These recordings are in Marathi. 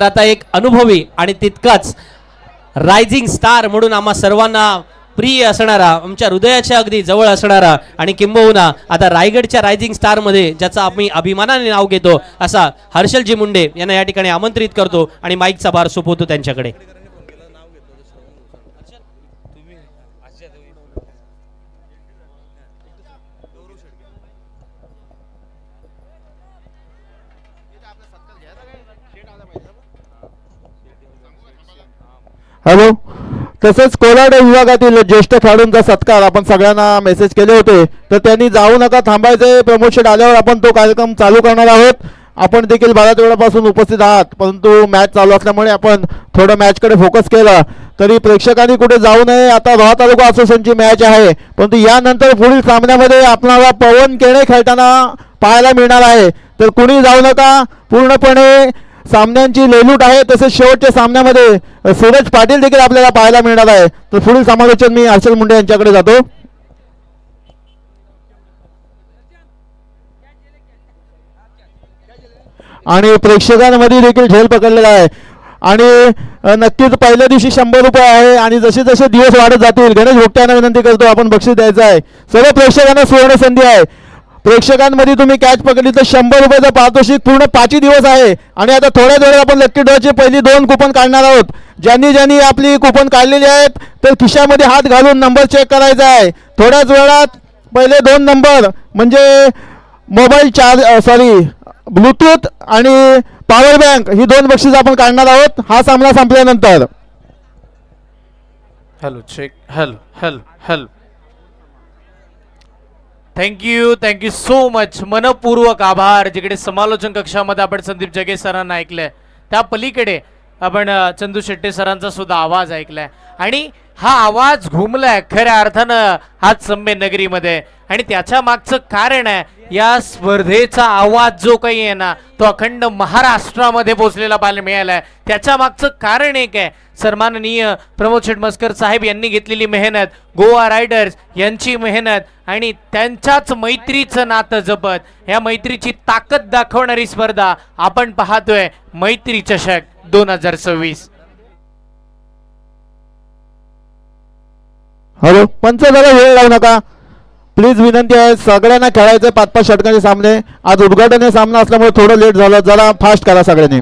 आता एक अनुभवी आणि तितकाच रायझिंग स्टार म्हणून आम्हा सर्वांना प्रिय असणारा, आमच्या हृदयाच्या अगदी जवळ असणारा आणि किंबहुना आता रायगडच्या रायझिंग स्टार मध्ये ज्याचा आम्ही अभिमानाने नाव घेतो असा हर्षलजी मुंडे यांना या ठिकाणी आमंत्रित करतो आणि माईकचा भार सोपवतो त्यांच्याकडे. हॅलो. तसेच कोलाड विभागातील ज्येष्ठ खेळाडूंचा सत्कार आपण सगळ्यांना मेसेज केले होते, तर त्यांनी जाऊ नका, थांबायचे. प्रमोशन आल्यावर आपण तो कार्यक्रम चालू करणार आहोत. आपण देखील बऱ्याच वेळापासून उपस्थित आहात, परंतु मॅच चालू असल्यामुळे आपण थोडं मॅचकडे फोकस केला. तरी प्रेक्षकांनी कुठे जाऊ नये. आता रोहा तालुका असोसिएशनची मॅच आहे, परंतु यानंतर पुढील सामन्यामध्ये आपल्याला पवन केणे खेळताना पाहायला मिळणार आहे. तर कुणी जाऊ नका. पूर्णपणे सामन्यांची लेलूट आहे. तसेच शेवटच्या सामन्यामध्ये सूरज पाटील देखील आपल्याला पाहायला मिळणार आहे. तर पुढील समालोचन मी हर्षल मुंडे यांच्याकडे जातो. आणि प्रेक्षकांमध्ये देखील झेल पकडलेला आहे. आणि नक्कीच पहिल्या दिवशी 100 रुपये आहे आणि जसे जसे दिवस वाढत जातील गणेश भोगट्यांना विनंती करतो आपण बक्षीस द्यायचं आहे. सर्व प्रेक्षकांना सुवर्ण संधी आहे. प्रेक्षकांमध्ये तुम्ही कॅच पकडली तर 100 रुपयाचा पारितोषिक पूर्ण 5 दिवस आहे. आणि आता थोड्या वेळात आपण लक्की ड्रॉची पहिली 2 कुपन काढणार आहोत. ज्यांनी आपली कुपन काढलेली आहेत तर खिशामध्ये हात घालून नंबर चेक करायचा आहे. थोड्याच वेळात पहिले 2 नंबर म्हणजे मोबाईल ब्लूटूथ आणि पॉवर बँक ही 2 बक्षीस आपण काढणार आहोत हा सामना संपल्यानंतर. Hello check. Hello hello hello. Thank you so much. मनपूर्वक आभार. जिकडे समालोचन कक्षामध्ये आपण संदीप जगे सरांना ऐकलंय, त्या पलीकडे आपण चंदू शेट्टे सरांचा सुद्धा आवाज ऐकलाय. आणि हा आवाज घुमलाय खऱ्या अर्थानं आज संबे नगरीमध्ये. आणि त्याच्या मागचं कारण आहे या स्पर्धेचा आवाज जो काही आहे ना तो अखंड महाराष्ट्रामध्ये पोहोचलेला पाहायला मिळालाय. त्याच्या मागचं कारण एक आहे, सन्माननीय प्रमोद शेटमस्कर साहेब यांनी घेतलेली मेहनत, गोवा रायडर्स यांची मेहनत आणि त्यांच्याच मैत्रीचं नातं जपत या मैत्रीची ताकद दाखवणारी स्पर्धा आपण पाहतोय मैत्री चषक 2026. हॅलो. पंच जरा वेळ लावू नका प्लीज, विनंती आहे. सगळ्यांना खेळायचे 5-5 षटकांचे सामने. आज उद्घाटन सामना असल्यामुळे थोडं लेट झालं, जरा फास्ट करा सगळ्यांनी.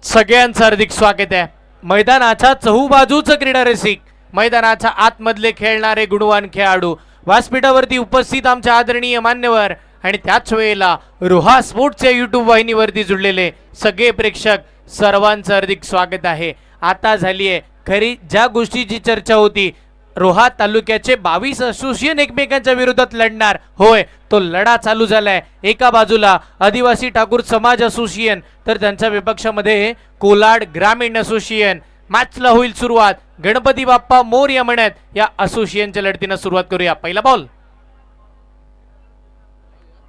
सगळ्यांचं हार्दिक स्वागत आहे. मैदानाच्या चहूबाजूचं क्रीडा रसिक, मैदानाच्या आतमधले खेळणारे गुणवान खेळाडू, व्यासपीठावरती उपस्थित आमचे आदरणीय मान्यवर आणि त्याच वेळेला रोहा स्पोर्ट्सच्या युट्यूब वाहिनीवरती जुळलेले सगळे प्रेक्षक, सर्वांचं हार्दिक स्वागत आहे. आता झाली आहे खरी ज्या गोष्टीची चर्चा होती, रोहा तालुक्याचे 22 असोसिएशन एकमेकांच्या विरोधात लढणार. होय, तो लढा चालू झालाय. एका बाजूला आदिवासी ठाकूर समाज असोसिएशन, तर त्यांच्या विपक्षामध्ये कोलाड ग्रामीण असोसिएशन. मॅचला होईल सुरुवात. गणपती बाप्पा मोरया म्हणत या असोसिएशनच्या लढतीनं सुरुवात करूया. पहिला बॉल,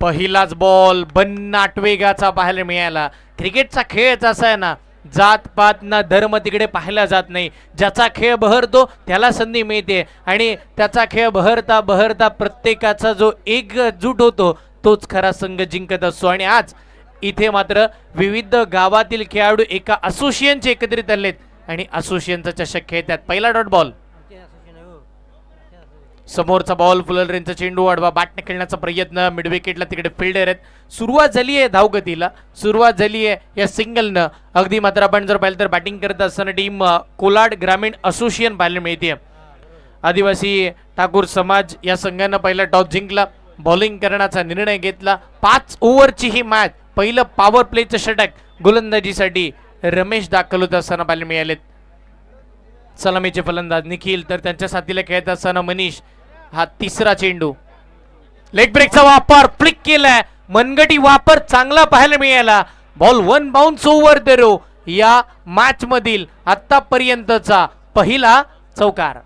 पहिलाच बॉल भन्नाट वेगाचा पाहायला मिळाला. क्रिकेटचा खेळच असा आहे ना, जात पात ना धर्म तिकडे पाहिला जात नाही. ज्याचा खेळ बहरतो त्याला संधी मिळते आणि त्याचा खेळ बहरता बहरता प्रत्येकाचा जो एकजूट होतो तोच खरा संघ जिंकत असतो. आणि आज इथे मात्र विविध गावातील खेळाडू एका असोसिएशनचे एकत्रित आलेत आणि असोसिएशनचा चषक खेळतात. पहिला डॉट बॉल, समोरचा बॉल, फुलर रेंजचा चेंडू वाढवा, बॅटने खेळण्याचा प्रयत्न, मिड विकेटला तिकडे फिल्डर आहेत. सुरुवात झाली आहे धावगतीला, सुरुवात झाली आहे या सिंगलनं. अगदी मात्र आपण जर पाहिलं तर बॅटिंग करत असताना टीम कोलाड ग्रामीण असोसिएशन पाहायला मिळते. आदिवासी ठाकूर समाज या संघानं पहिला टॉस जिंकला, बॉलिंग करण्याचा निर्णय घेतला. 5 ओव्हरची ही मॅच. पहिलं पॉवर प्लेचं षटक गोलंदाजीसाठी रमेश दाखल होत असताना पाहायला मिळालेत. सलामीचे फलंदाज निखिल, तर त्यांच्या साथीला खेळत असताना मनीष. हा तिसरा चेंडू, लेग ब्रेकचा वापर, फ्लिक केलाय, मनगटी वापर चांगला पाहायला मिळाला. Ball 1 bounce over the rope. या मॅच मधील आतापर्यंतचा पहिला चौकार.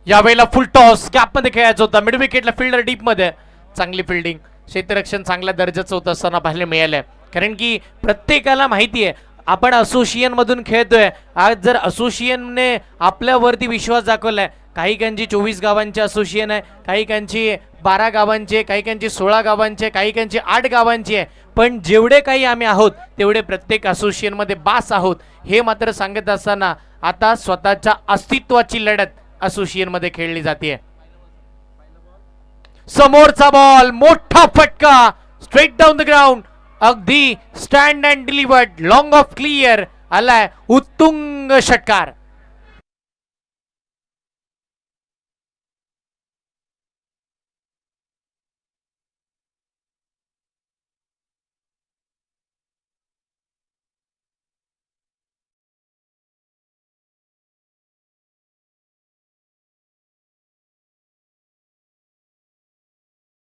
यावेळेला फुल टॉस गॅप मध्ये खेळायचं होतं. मिड विकेटला फिल्डर डीप मध्ये. चांगली फिल्डिंग, क्षेत्ररक्षण चांगल्या दर्जाचं होतं असताना पाहायला मिळालंय. कारण की प्रत्येकाला माहिती आहे आपण असोसिएशन मधून खेळतोय. आज जर असोसिएशनने आपल्यावरती विश्वास दाखवलाय, काही कांची 24 गावांचे असोसिएशन आहे, काही कांची 12 गावांचे, काही कांची 16 गावांचे, काही कांची 8 गावांची आहे. पण जेवढे काही आम्ही आहोत तेवढे प्रत्येक असोसिएशन मध्ये बास आहोत हे मात्र सांगत असताना आता स्वतःच्या अस्तित्वाची लढत असोसिएशन मध्ये खेळली जाते. समोरचा बॉल, मोठा फटका, स्ट्रेट डाऊन द ग्राउंड, अगदी stand and delivered, long of clear आलाय, उत्तुंग षटकार.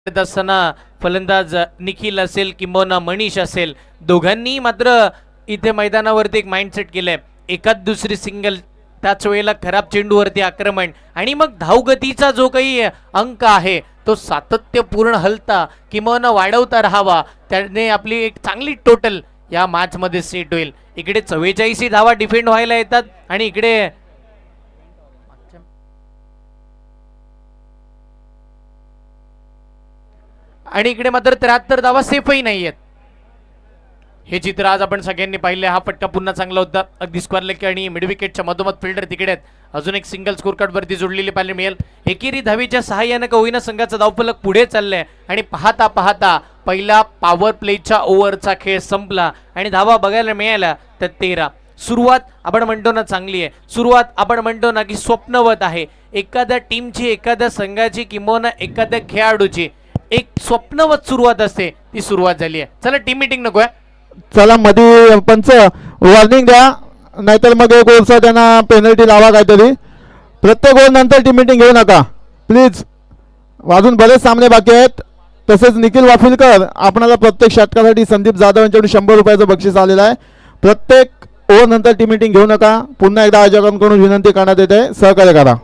असताना फलंदाज निखिल असेल किंबहुना मनीष असेल, दोघांनी मात्र इथे मैदानावरती एक माइंडसेट केलंय, एकाच दुसरी सिंगल, त्याच वेळेला खराब चेंडूवरती आक्रमण आणि मग धावगतीचा जो काही अंक आहे तो सातत्यपूर्ण हलता किंबहुना वाढवता राहावा, त्याने आपली एक चांगली टोटल या मॅच मध्ये सेट होईल. इकडे 44 धावा डिफेंड व्हायला येतात आणि इकडे मात्र 73 धावा सेफही नाहीयेत. हे चित्र आज आपण सगळ्यांनी पाहिले. हा फटका पुन्हा चांगला होता, अगदी स्क्वेअर लेग आणि मिड विकेटच्या मधोमध फिल्डर तिकडे आहेत. अजून एक सिंगल स्कोर कार्ड वरती जोडलेली पाहायला मिळेल. एकेरी धावीच्या सहाय्याने का होईना संघाचा धावफलक पुढे चाललाय आणि पाहता पाहता पहिला पॉवर प्लेच्या ओव्हरचा खेळ संपला आणि धावा बघायला मिळाल्या तर 13. सुरुवात आपण म्हणतो ना चांगली आहे, सुरुवात आपण म्हणतो ना की स्वप्नवत आहे. एखाद्या टीमची, एखाद्या संघाची किंबहुना एखाद्या खेळाडूची एक स्वप्नवत सुरुवात असते, ती सुरुवात झाली आहे. चला टीम मीटिंग नकोय, चला मध्ये पंच वॉर्निंग द्या, नाहीतर मग एक ओव्हरचा त्यांना पेनल्टी लावा काहीतरी. प्रत्येक ओव्हर नंतर टीम मीटिंग घेऊ नका प्लीज. अजून बरेच सामने बाकी आहेत. तसेच निखिल वाफिलकर आपणाला प्रत्येक षटकासाठी संदीप जाधव यांच्याकडून 100 रुपयाचं बक्षीस आलेलं आहे. प्रत्येक ओव्हर नंतर टीम मीटिंग घेऊ नका. पुन्हा एकदा आयोजकांकडून विनंती करण्यात येते, सहकार्य करा.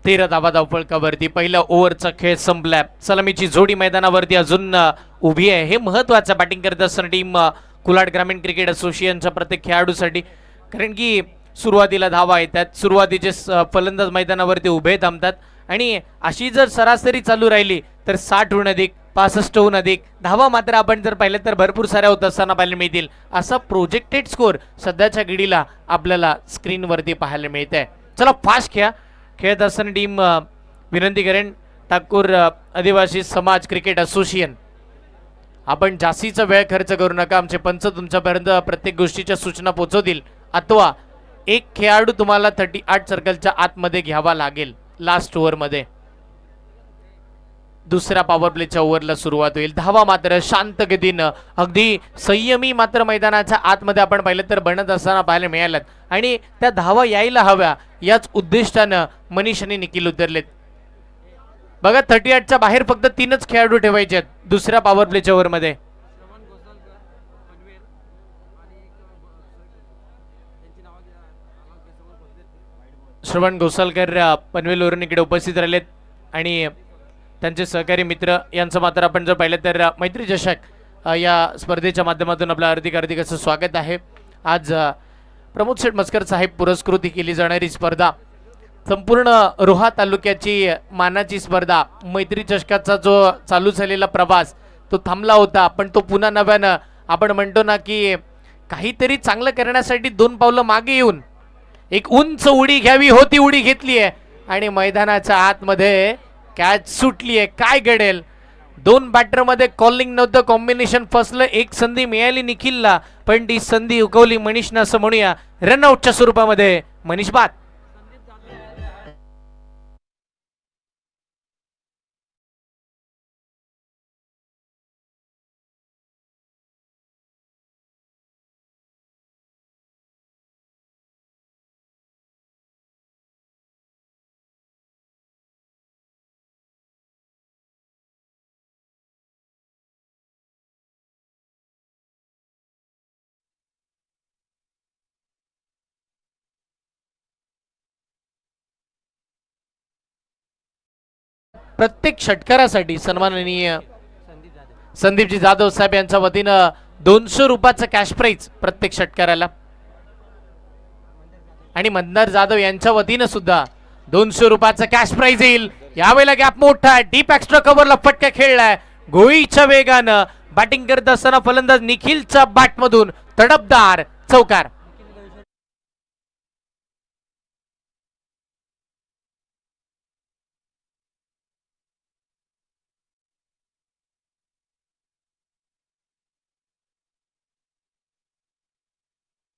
13 धावा धावफलकावरती पहिल्या ओव्हरचा खेळ संपलाय. सलामीची जोडी मैदानावरती अजून उभी आहे. हे महत्वाचं बॅटिंग करत असताना टीम कुलाड ग्रामीण क्रिकेट असोसिएशनच्या प्रत्येक खेळाडूसाठी, कारण की सुरुवातीला धावा येतात, सुरुवातीचे फलंदाज मैदानावरती उभे थांबतात आणि अशी जर सरासरी चालू राहिली तर 60हून अधिक, 65हून अधिक धावा मात्र आपण जर पाहिलं तर भरपूर साऱ्या होत असताना पाहायला मिळतील. असा प्रोजेक्टेड स्कोर सध्याच्या घडीला आपल्याला स्क्रीनवरती पाहायला मिळत आहे. चला फास्ट खेळत असताना टीम विनंती करेन, ठाकूर आदिवासी समाज क्रिकेट असोसिएशन, आपण जास्तीचा वेळ खर्च करू नका. आमचे पंच तुमच्यापर्यंत प्रत्येक गोष्टीच्या सूचना पोहोचवतील. अथवा एक खेळाडू तुम्हाला 38 सर्कलच्या आतमध्ये घ्यावा लागेल. लास्ट ओव्हरमध्ये दुसऱ्या पॉवर प्लेच्या ओव्हरला सुरुवात होईल. धावा मात्र शांत गतीनं, अगदी संयमी मात्र मैदानाच्या आतमध्ये आपण पाहिलं तर बनत असताना पाहायला मिळाल्यात आणि त्या धावा यायला हव्या याच उद्दिष्टानं मनीष आणि निखिल उतरलेत. बघा 38च्या बाहेर फक्त 3च खेळाडू ठेवायचे आहेत दुसऱ्या पॉवर प्लेच्या ओव्हरमध्ये. श्रवण घोसालकर पनवेलवरून इकडे उपस्थित राहिलेत आणि त्यांचे सहकारी मित्र यांचं मात्र आपण जर पाहिलं तर मैत्री चषक या स्पर्धेच्या माध्यमातून आपलं हार्दिक असं स्वागत आहे. आज प्रमोद शेठ मस्कर साहेब पुरस्कृती केली जाणारी स्पर्धा, संपूर्ण रोहा तालुक्याची मानाची स्पर्धा, मैत्री चषकाचा जो चालू झालेला प्रवास तो थांबला होता, पण तो पुन्हा नव्यानं आपण म्हणतो ना की काहीतरी चांगलं करण्यासाठी 2 पावलं मागे येऊन एक उंच उडी घ्यावी होती, उडी घेतली आहे आणि मैदानाच्या आतमध्ये कॅच सुटली आहे. काय घडेल? 2 बॅटरमध्ये कॉलिंग नव्हतं, कॉम्बिनेशन फसलं. एक संधी मिळाली निखिलला, पण ती संधी उकवली मनीषनं असं म्हणूया. रनआउटच्या स्वरूपामध्ये मनीष बाद. प्रत्येक षटकारासाठी सन्माननीय संदीपजी जाधव साहेब यांच्या वतीनं 200 रुपयाचं कॅश प्राइज प्रत्येक षटकाराला आणि मंदार जाधव यांच्या वतीनं सुद्धा 200 रुपयाचं कॅश प्राइज येईल. यावेळेला गॅप मोठा आहे, डीप एक्स्ट्रा कव्हरला फटका खेळलाय गोळीच्या वेगानं बॅटिंग करत असताना फलंदाज निखिलच्या बॅट मधून तडपदार चौकार.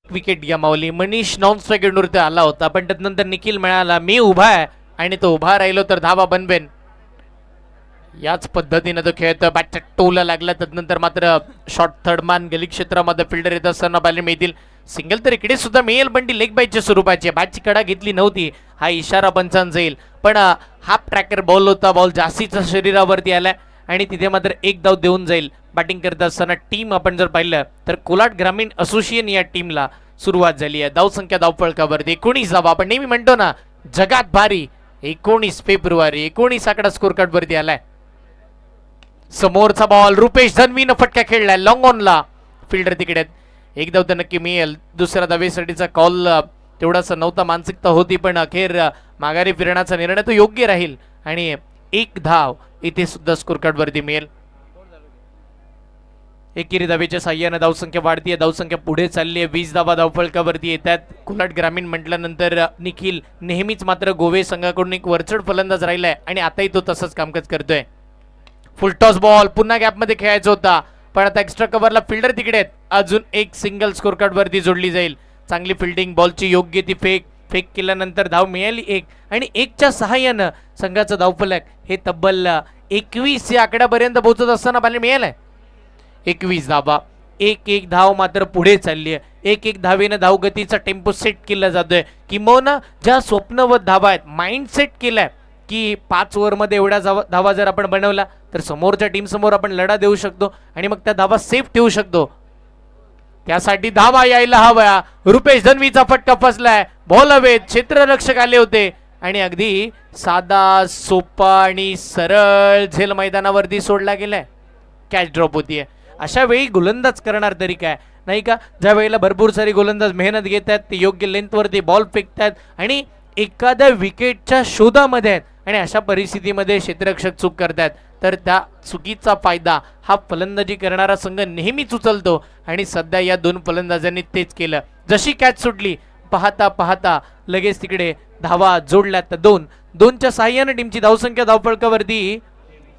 विकेट गमावली. मनीष नॉन स्ट्रायकर वरती आला होता पण त्यानंतर निखिल मिळाला, मी उभा आहे आणि तो उभा राहिलो तर धावा बनवेन याच पद्धतीने तो खेळतो. बॅटच्या टोला लागला त्यानंतर मात्र शॉर्ट थर्ड मान गली क्षेत्रामध्ये फिल्डर येत असताना बाहेर मिळतील. सिंगल तर इकडे सुद्धा मिळेल पण ती लेग बाईटच्या स्वरूपाची, बॅटची कडा घेतली नव्हती हा इशारा पंचांचा येईल. पण हाफ ट्रॅकर बॉल होता, बॉल जास्तीचा शरीरावरती आलाय आणि तिथे मात्र एक धाव देऊन जाईल. बॅटिंग करत असताना टीम आपण जर पाहिलं तर कोलाड ग्रामीण असोसिएशन या टीमला सुरुवात झाली आहे. धावसंख्या धावफलकावरती 19 धावा. आपण नेहमी म्हणतो ना जगात भारी 19 फेब्रुवारी 19 आकडा स्कोर कार्ड वरती आलाय. समोरचा बॉल रुपेश धनवीनं फटका खेळलाय लॉंग ऑनला, फिल्डर तिकडे एक धाव तर नक्की मिळेल. दुसऱ्या धावेसाठीचा कॉल तेवढासा नव्हता, मानसिकता होती पण अखेर माघारी फिरण्याचा निर्णय तो योग्य राहील आणि एक धाव इथे सुद्धा स्कोर कार्ड वरती मिळेल. एकेरी धावेच्या साह्यानं धावसंख्या वाढतीये, धावसंख्या पुढे चालली आहे. 20 धावा धावफलकावरती येतात. कोलाड ग्रामीण म्हटल्यानंतर निखिल नेहमीच मात्र गोवे संघाकडून एक वरचढ फलंदाज राहिलाय आणि आताही तो तसंच कामकाज करतोय. फुल टॉस बॉल पुन्हा गॅपमध्ये खेळायचा होता पण आता एक्स्ट्रा कव्हरला फिल्डर तिकडे आहेत. अजून एक सिंगल स्कोर कार्ड वरती जोडली जाईल. चांगली फिल्डिंग, बॉलची योग्य ती फेक केल्यानंतर धाव मिळाली एक आणि एकच्या सहाय्यानं संघाचं धावफलक हे तब्बल 21 या आकड्यापर्यंत पोहोचत असताना पाहायला मिळालंय. 21 धावा, एक धाव मात्र पुढे चालली आहे. एक धावेनं धावगतीचा टेम्पो सेट केला जातोय. किंबहुना ज्या स्वप्नवत धावा आहेत माइंड सेट केलाय की 5 ओव्हरमध्ये एवढ्या धावा जर आपण बनवला तर समोरच्या टीम समोर आपण लढा देऊ शकतो आणि मग त्या धावा सेफ ठेवू शकतो. त्यासाठी धावा यायला हव्या. रुपेश धनवीचा फटका फसलाय, बॉल हवेत, क्षेत्ररक्षक आले होते आणि अगदी साधा सोपा आणि सरळ झेल मैदानावरती सोडला गेलाय. कॅच ड्रॉप होतीये. अशा वेळी गोलंदाज करणार तरी काय नाही का, ज्या वेळेला भरपूर सारी गोलंदाज मेहनत घेत आहेत, ते योग्य लेंथवरती बॉल फेकतात आणि एखाद्या विकेटच्या शोधामध्ये आहेत आणि अशा परिस्थितीमध्ये क्षेत्ररक्षक चूक करतात तर त्या चुकीचा फायदा हा फलंदाजी करणारा संघ नेहमीच उचलतो आणि सध्या या दोन फलंदाजांनी तेच केलं. जशी कॅच सुटली पाहता पाहता लगेच तिकडे धावा जोडल्या तर 2च्या साह्याने टीमची धावसंख्या धावफलकावरती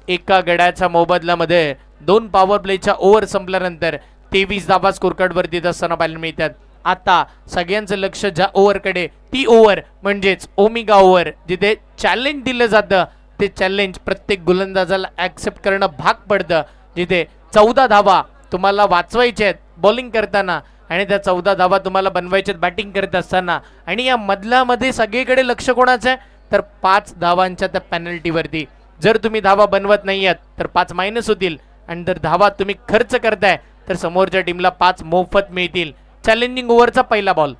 एका गड्याच्या मोबदल्यामध्ये 2 पॉवर प्लेच्या ओव्हर संपल्यानंतर 23 धावा स्कोर कार्ड वरती असताना पाहायला मिळतात. आता सगळ्यांचं लक्ष ज्या ओव्हरकडे, ती ओव्हर म्हणजेच ओमिगा ओव्हर, जिथे चॅलेंज दिलं जातं ते चॅलेंज प्रत्येक गोलंदाजाला ऍक्सेप्ट करणं भाग पडतं. जिथे 14 धावा तुम्हाला वाचवायचे आहेत बॉलिंग करताना आणि त्या 14 धावा तुम्हाला बनवायचे आहेत बॅटिंग करत असताना आणि या मधल्यामध्ये सगळीकडे लक्ष कोणाचं आहे तर 5 धावांच्या त्या पेनल्टीवरती. जर तुम्ही धावा बनवत नाही आहात तर 5 मायनस होतील आणि जर धावा तुम्ही खर्च करताय तर समोरच्या टीमला 5 मोफत मिळतील. चॅलेंजिंग ओव्हरचा पहिला बॉल,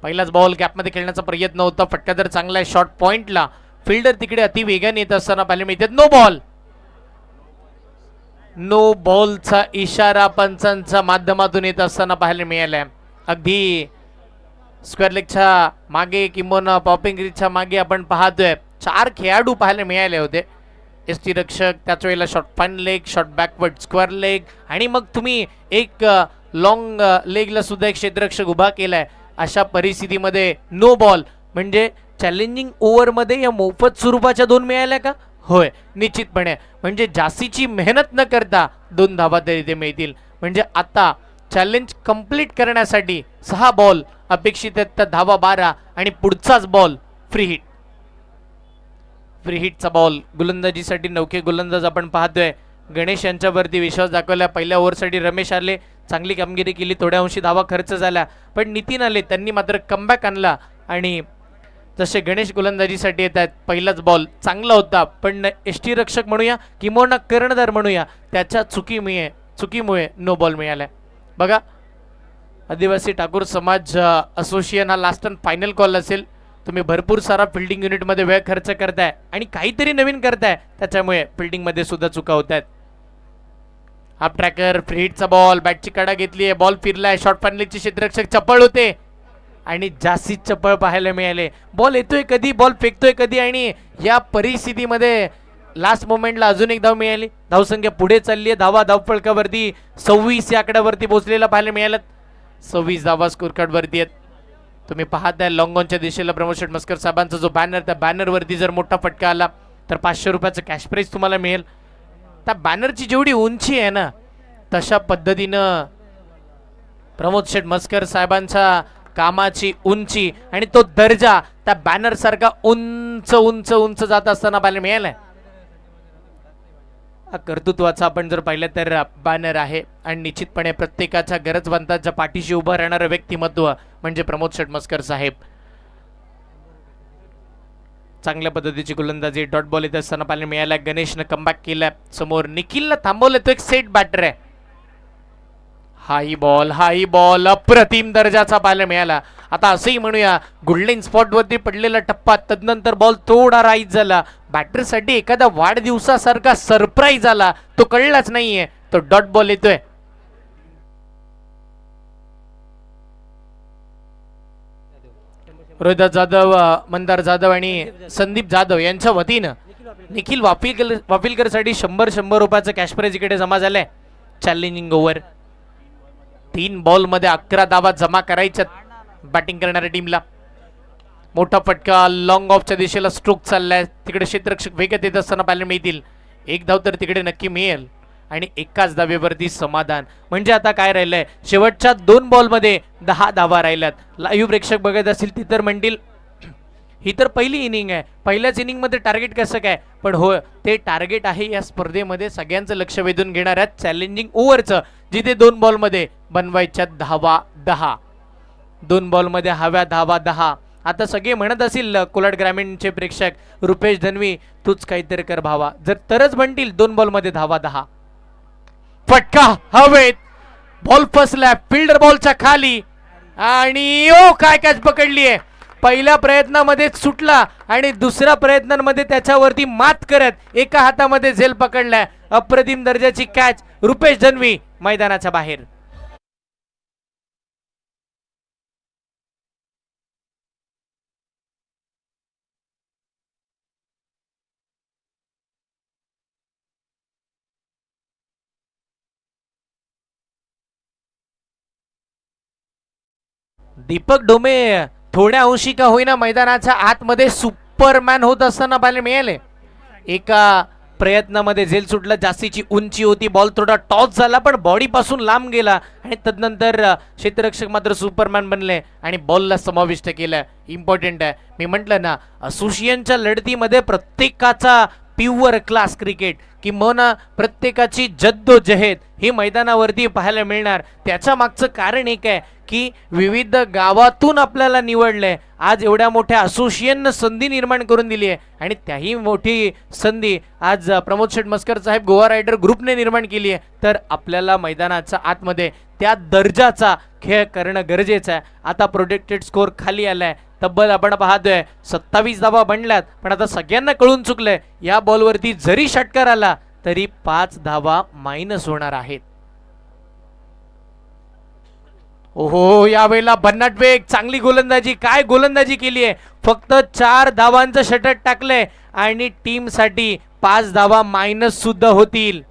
पहिलाच बॉल गॅपमध्ये खेळण्याचा प्रयत्न होता. फटका तर चांगला आहे शॉर्ट पॉइंटला, फिल्डर तिकडे अति वेगाने येत असताना पाहायला मिळतात. नो बॉल, नो बॉलचा इशारा पंचांच्या माध्यमातून येत असताना पाहायला मिळालाय. अगदी स्क्वेअर लेगच्या मागे किंवा पॉपिंग रिचच्या मागे आपण पाहतोय 4 खेळाडू पाहायला मिळाले होते. एसटी रक्षक, त्याच वेळेला short fine leg, short backward square leg आणि मग तुम्ही एक लॉंग लेगला सुद्धा एक क्षेत्ररक्षक उभा केलाय. अशा परिस्थितीमध्ये नो बॉल म्हणजे चॅलेंजिंग ओव्हरमध्ये या मोफत स्वरूपाच्या 2 मिळाल्या का? होय, निश्चितपणे. म्हणजे जास्तीची मेहनत न करता 2 धावा तरी ते मिळतील. म्हणजे आता चॅलेंज कंप्लीट करण्यासाठी 6 बॉल अपेक्षित आहेत, तर धावा 12 आणि पुढचाच बॉल फ्री हिट. फ्री हिटचा बॉल गोलंदाजीसाठी नौके गोलंदाज आपण पाहतोय. गणेश यांच्यावरती विश्वास दाखवला. पहिल्या ओव्हरसाठी रमेश आले, चांगली कामगिरी केली, थोड्या अंशी धावा खर्च झाला, पण नितीन आले, त्यांनी मात्र कमबॅक आणला आणि जसे गणेश गोलंदाजीसाठी येत आहेत. पहिलाच बॉल चांगला होता पण एसटी रक्षक म्हणूया किंवा कर्णधार म्हणूया त्याच्या चुकीमुळे नो बॉल मिळाला. बघा, आदिवासी ठाकूर समाज असोसिएशन हा लास्ट अँड फायनल कॉल असेल. तुम्ही भरपूर सारा फिल्डिंग युनिटमध्ये वेळ खर्च करताय आणि काहीतरी नवीन करताय, त्याच्यामुळे फिल्डिंगमध्ये सुद्धा चुका होत आहेत. हाफ ट्रॅकर, फ्री हिटचा बॉल, बॅटची कडा घेतलीये, बॉल फिरलाय, शॉर्ट फायनलीचे क्षेत्ररक्षक चपळ होते आणि जास्तीत चपळ पाहायला मिळाले. बॉल येतोय कधी, बॉल फेकतोय कधी, आणि या परिस्थितीमध्ये लास्ट मोमेंटला अजून एक धाव मिळाली. धावसंख्या पुढे चालली आहे. धावफलकावरती 26 या आकड्यावरती पोहोचलेला पाहायला मिळालं. 26 धावा स्कोर कार्ड वरती आहेत. तुम्ही पाहताय लॉंगॉनच्या दिशेला प्रमोद शेठ मस्कर साहेबांचा जो बॅनर, त्या बॅनरवरती जर मोठा फटका आला तर 500 रुपयाचं कॅश प्राईज तुम्हाला मिळेल. त्या बॅनरची जेवढी उंची आहे ना, तशा पद्धतीनं प्रमोद शेठ मस्कर साहेबांच्या कामाची उंची आणि तो दर्जा त्या बॅनर सारखा उंच उंच उंच जात असताना पाहायला मिळालाय. कर्तृत्वाचा आपण जर पाहिलं तर बॅनर आहे आणि निश्चितपणे प्रत्येकाच्या गरजवंताच्या पाठीशी उभं राहणारं व्यक्तिमत्व म्हणजे प्रमोद शेठ मस्कर साहेब. चांगल्या पद्धतीची गोलंदाजी, डॉट बॉल येत असताना पाहायला मिळाला. गणेशनं कमबॅक केलाय. समोर निखिलनं थांबवलं, तो एक सेट बॅटर आहे. हाई बॉल अप्रतिम दर्जाचा पाहायला मिळाला. आता असंही म्हणूया गोल्डन स्पॉट वरती पडलेला टप्पा, तदनंतर बॉल थोडा राईज झाला. बॅटरसाठी एखादा वाढदिवसासारखा सरप्राईज आला, तो कळलाच नाहीये. तो डॉट बॉल येतोय. रोहिदास जाधव, मंदार जाधव आणि संदीप जाधव यांच्या वतीनं निखिल वापिलकर साठी 100 रुपयाचं कॅश प्राईज इकडे जमा झालंय. चॅलेंजिंग ओव्हर, 3 बॉल मध्ये 11 धावा जमा करायच्यात बॅटिंग करणाऱ्या टीमला. मोठा फटका लॉंग ऑफच्या दिशेला स्ट्रोक चाललाय. तिकडे क्षेत्ररक्षक वेगत येत असताना पाहायला मिळतील. 1 धाव तर तिकडे नक्की मिळेल आणि एकाच धावेवरती समाधान. म्हणजे आता काय राहिलंय, शेवटच्या 2 बॉलमध्ये 10 धावा राहिल्यात. लाईव्ह प्रेक्षक बघत असतील ती तर म्हणतील ही तर पहिली इनिंग आहे, पहिल्याच इनिंग मध्ये टार्गेट कसं काय. पण हो, ते टार्गेट आहे या स्पर्धेमध्ये सगळ्यांचं लक्ष वेधून घेणाऱ्या चॅलेंजिंग ओव्हरचं, जिथे 2 बॉलमध्ये बनवायच्या धावा 10. 2 बॉलमध्ये हव्या धावा 10. आता सगळे म्हणत असतील कोलाड ग्रामीणचे प्रेक्षक, रुपेश धनवी तूच काहीतरी कर भावा, जर तरच म्हणतील 2 बॉलमध्ये धावा 10. फटका हवेत, बॉल फसला फिल्डर बॉलच्या खाली आणि ओ काय कॅच पकडली आहे. पहिल्या प्रयत्नामध्ये सुटला आणि दुसऱ्या प्रयत्नांमध्ये त्याच्यावरती मात करत एका हातामध्ये झेल पकडलाय. अप्रतिम दर्जाची कॅच. रुपेश धनवी मैदानाच्या बाहेर. दीपक डोमे थोड्या अंशी का होईना मैदानाच्या आतमध्ये सुपरमॅन होत असताना पाहायला मिळाले. एका प्रयत्नामध्ये झेल सुटला, जास्तीची उंची होती, बॉल थोडा टॉस झाला पण बॉडी पासून लांब गेला आणि तदनंतर क्षेत्ररक्षक मात्र सुपरमॅन बनले आणि बॉलला समाविष्ट केलं. इम्पॉर्टंट आहे. मी म्हटलं ना, असोसिएशनच्या लढतीमध्ये प्रत्येकाचा प्युअर क्लास क्रिकेट किंवा प्रत्येकाची जद्दोजहद ही मैदानावरती पाहायला मिळणार. त्याच्या मागचं कारण एक आहे की विविध गावातून आपल्याला निवडलंय. आज एवढ्या मोठ्या असोसिएशननं संधी निर्माण करून दिली आहे आणि त्याही मोठी संधी आज प्रमोद शेठ मस्कर साहेब गोवा रायडर ग्रुपने निर्माण केली आहे. तर आपल्याला मैदानाच्या आतमध्ये त्या दर्जाचा खेळ करणं गरजेचं आहे. आता प्रोटेक्टेड स्कोर खाली आलाय. तब्बल आपण पाहतोय 27 धावा बनल्यात, पण आता सगळ्यांना कळून चुकलंय या बॉलवरती जरी षटकार आला तरी 5 धावा मायनस होणार आहेत. ओहो, यावेळेला भन्नाट वेग, चांगली गोलंदाजी. काय गोलंदाजी केली आहे. फक्त 4 धावांचं षटक टाकलंय आणि टीम साठी 5 धावा मायनस सुद्धा होतील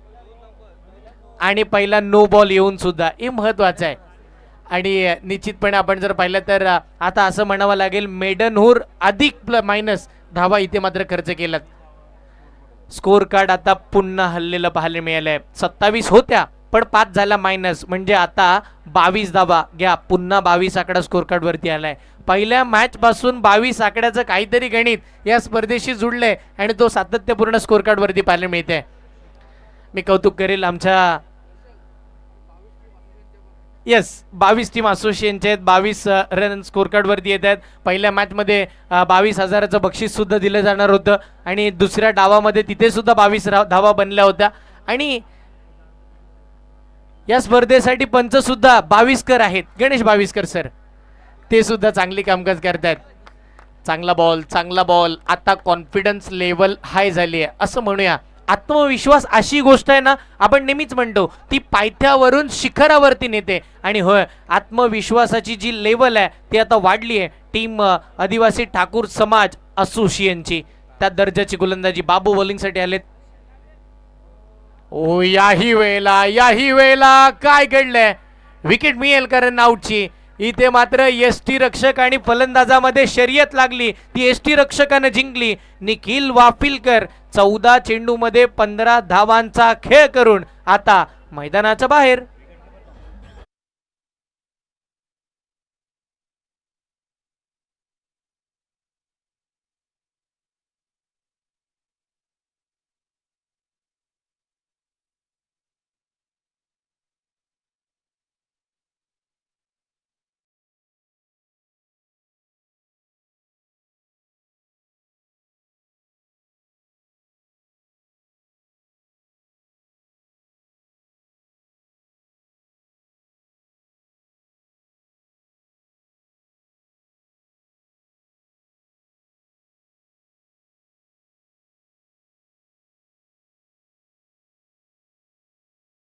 आणि पहिला नो बॉल येऊन सुद्धा हे महत्वाचं आहे. आणि निश्चितपणे आपण जर पाहिलं तर आता असं म्हणावं लागेल मेडनहूर अधिक मायनस धावा इथे मात्र खर्च केलात. स्कोर कार्ड आता पुन्हा हल्लेलं पाहायला मिळालंय. 27 होत्या पण 5 झाला मायनस, म्हणजे आता 22 धावा घ्या. पुन्हा 22 आकडा स्कोर कार्ड वरती आलाय. पहिल्या मॅच पासून 22 आकड्याचं काहीतरी गणित या स्पर्धेशी जुडलंय आणि तो सातत्यपूर्ण स्कोर कार्ड वरती पाहायला मिळते. मी कौतुक करेल आमच्या 22 टीम असोसिएशनचे आहेत. 22 रन स्कोर कार्ड वरती येत आहेत. पहिल्या मॅच मध्ये 22,000चं बक्षीस सुद्धा दिलं जाणार होतं आणि दुसऱ्या डावामध्ये तिथे सुद्धा 22 धावा बनल्या होत्या आणि या स्पर्धेसाठी पंच सुद्धा 22कर आहेत. गणेश 22कर सर ते सुद्धा चांगली कामकाज करतात. चांगला बॉल. आता कॉन्फिडन्स लेवल हाय झाली आहे असं म्हणूया. आत्मविश्वास अशी गोष्ट आहे ना, आपण नेहमीच म्हणतो ती पायथ्यावरून शिखरावरती नेते. आणि होय, आत्मविश्वासाची जी लेवल आहे ती आता वाढली आहे टीम आदिवासी ठाकूर समाज असोसिएशनची. त्या दर्जाची गोलंदाजी बाबू बॉलिंगसाठी आलेत. ओ याही वेळेला काय घडलंय, विकेट मिळेल कारण आऊटची. इथे मात्र एसटी रक्षक आणि फलंदाजामध्ये शर्यत लागली, ती एसटी रक्षकानं जिंकली. निखिल वाफिलकर 14 चेंडूमध्ये 15 धावांचा खेळ करून आता मैदानाच्या बाहेर.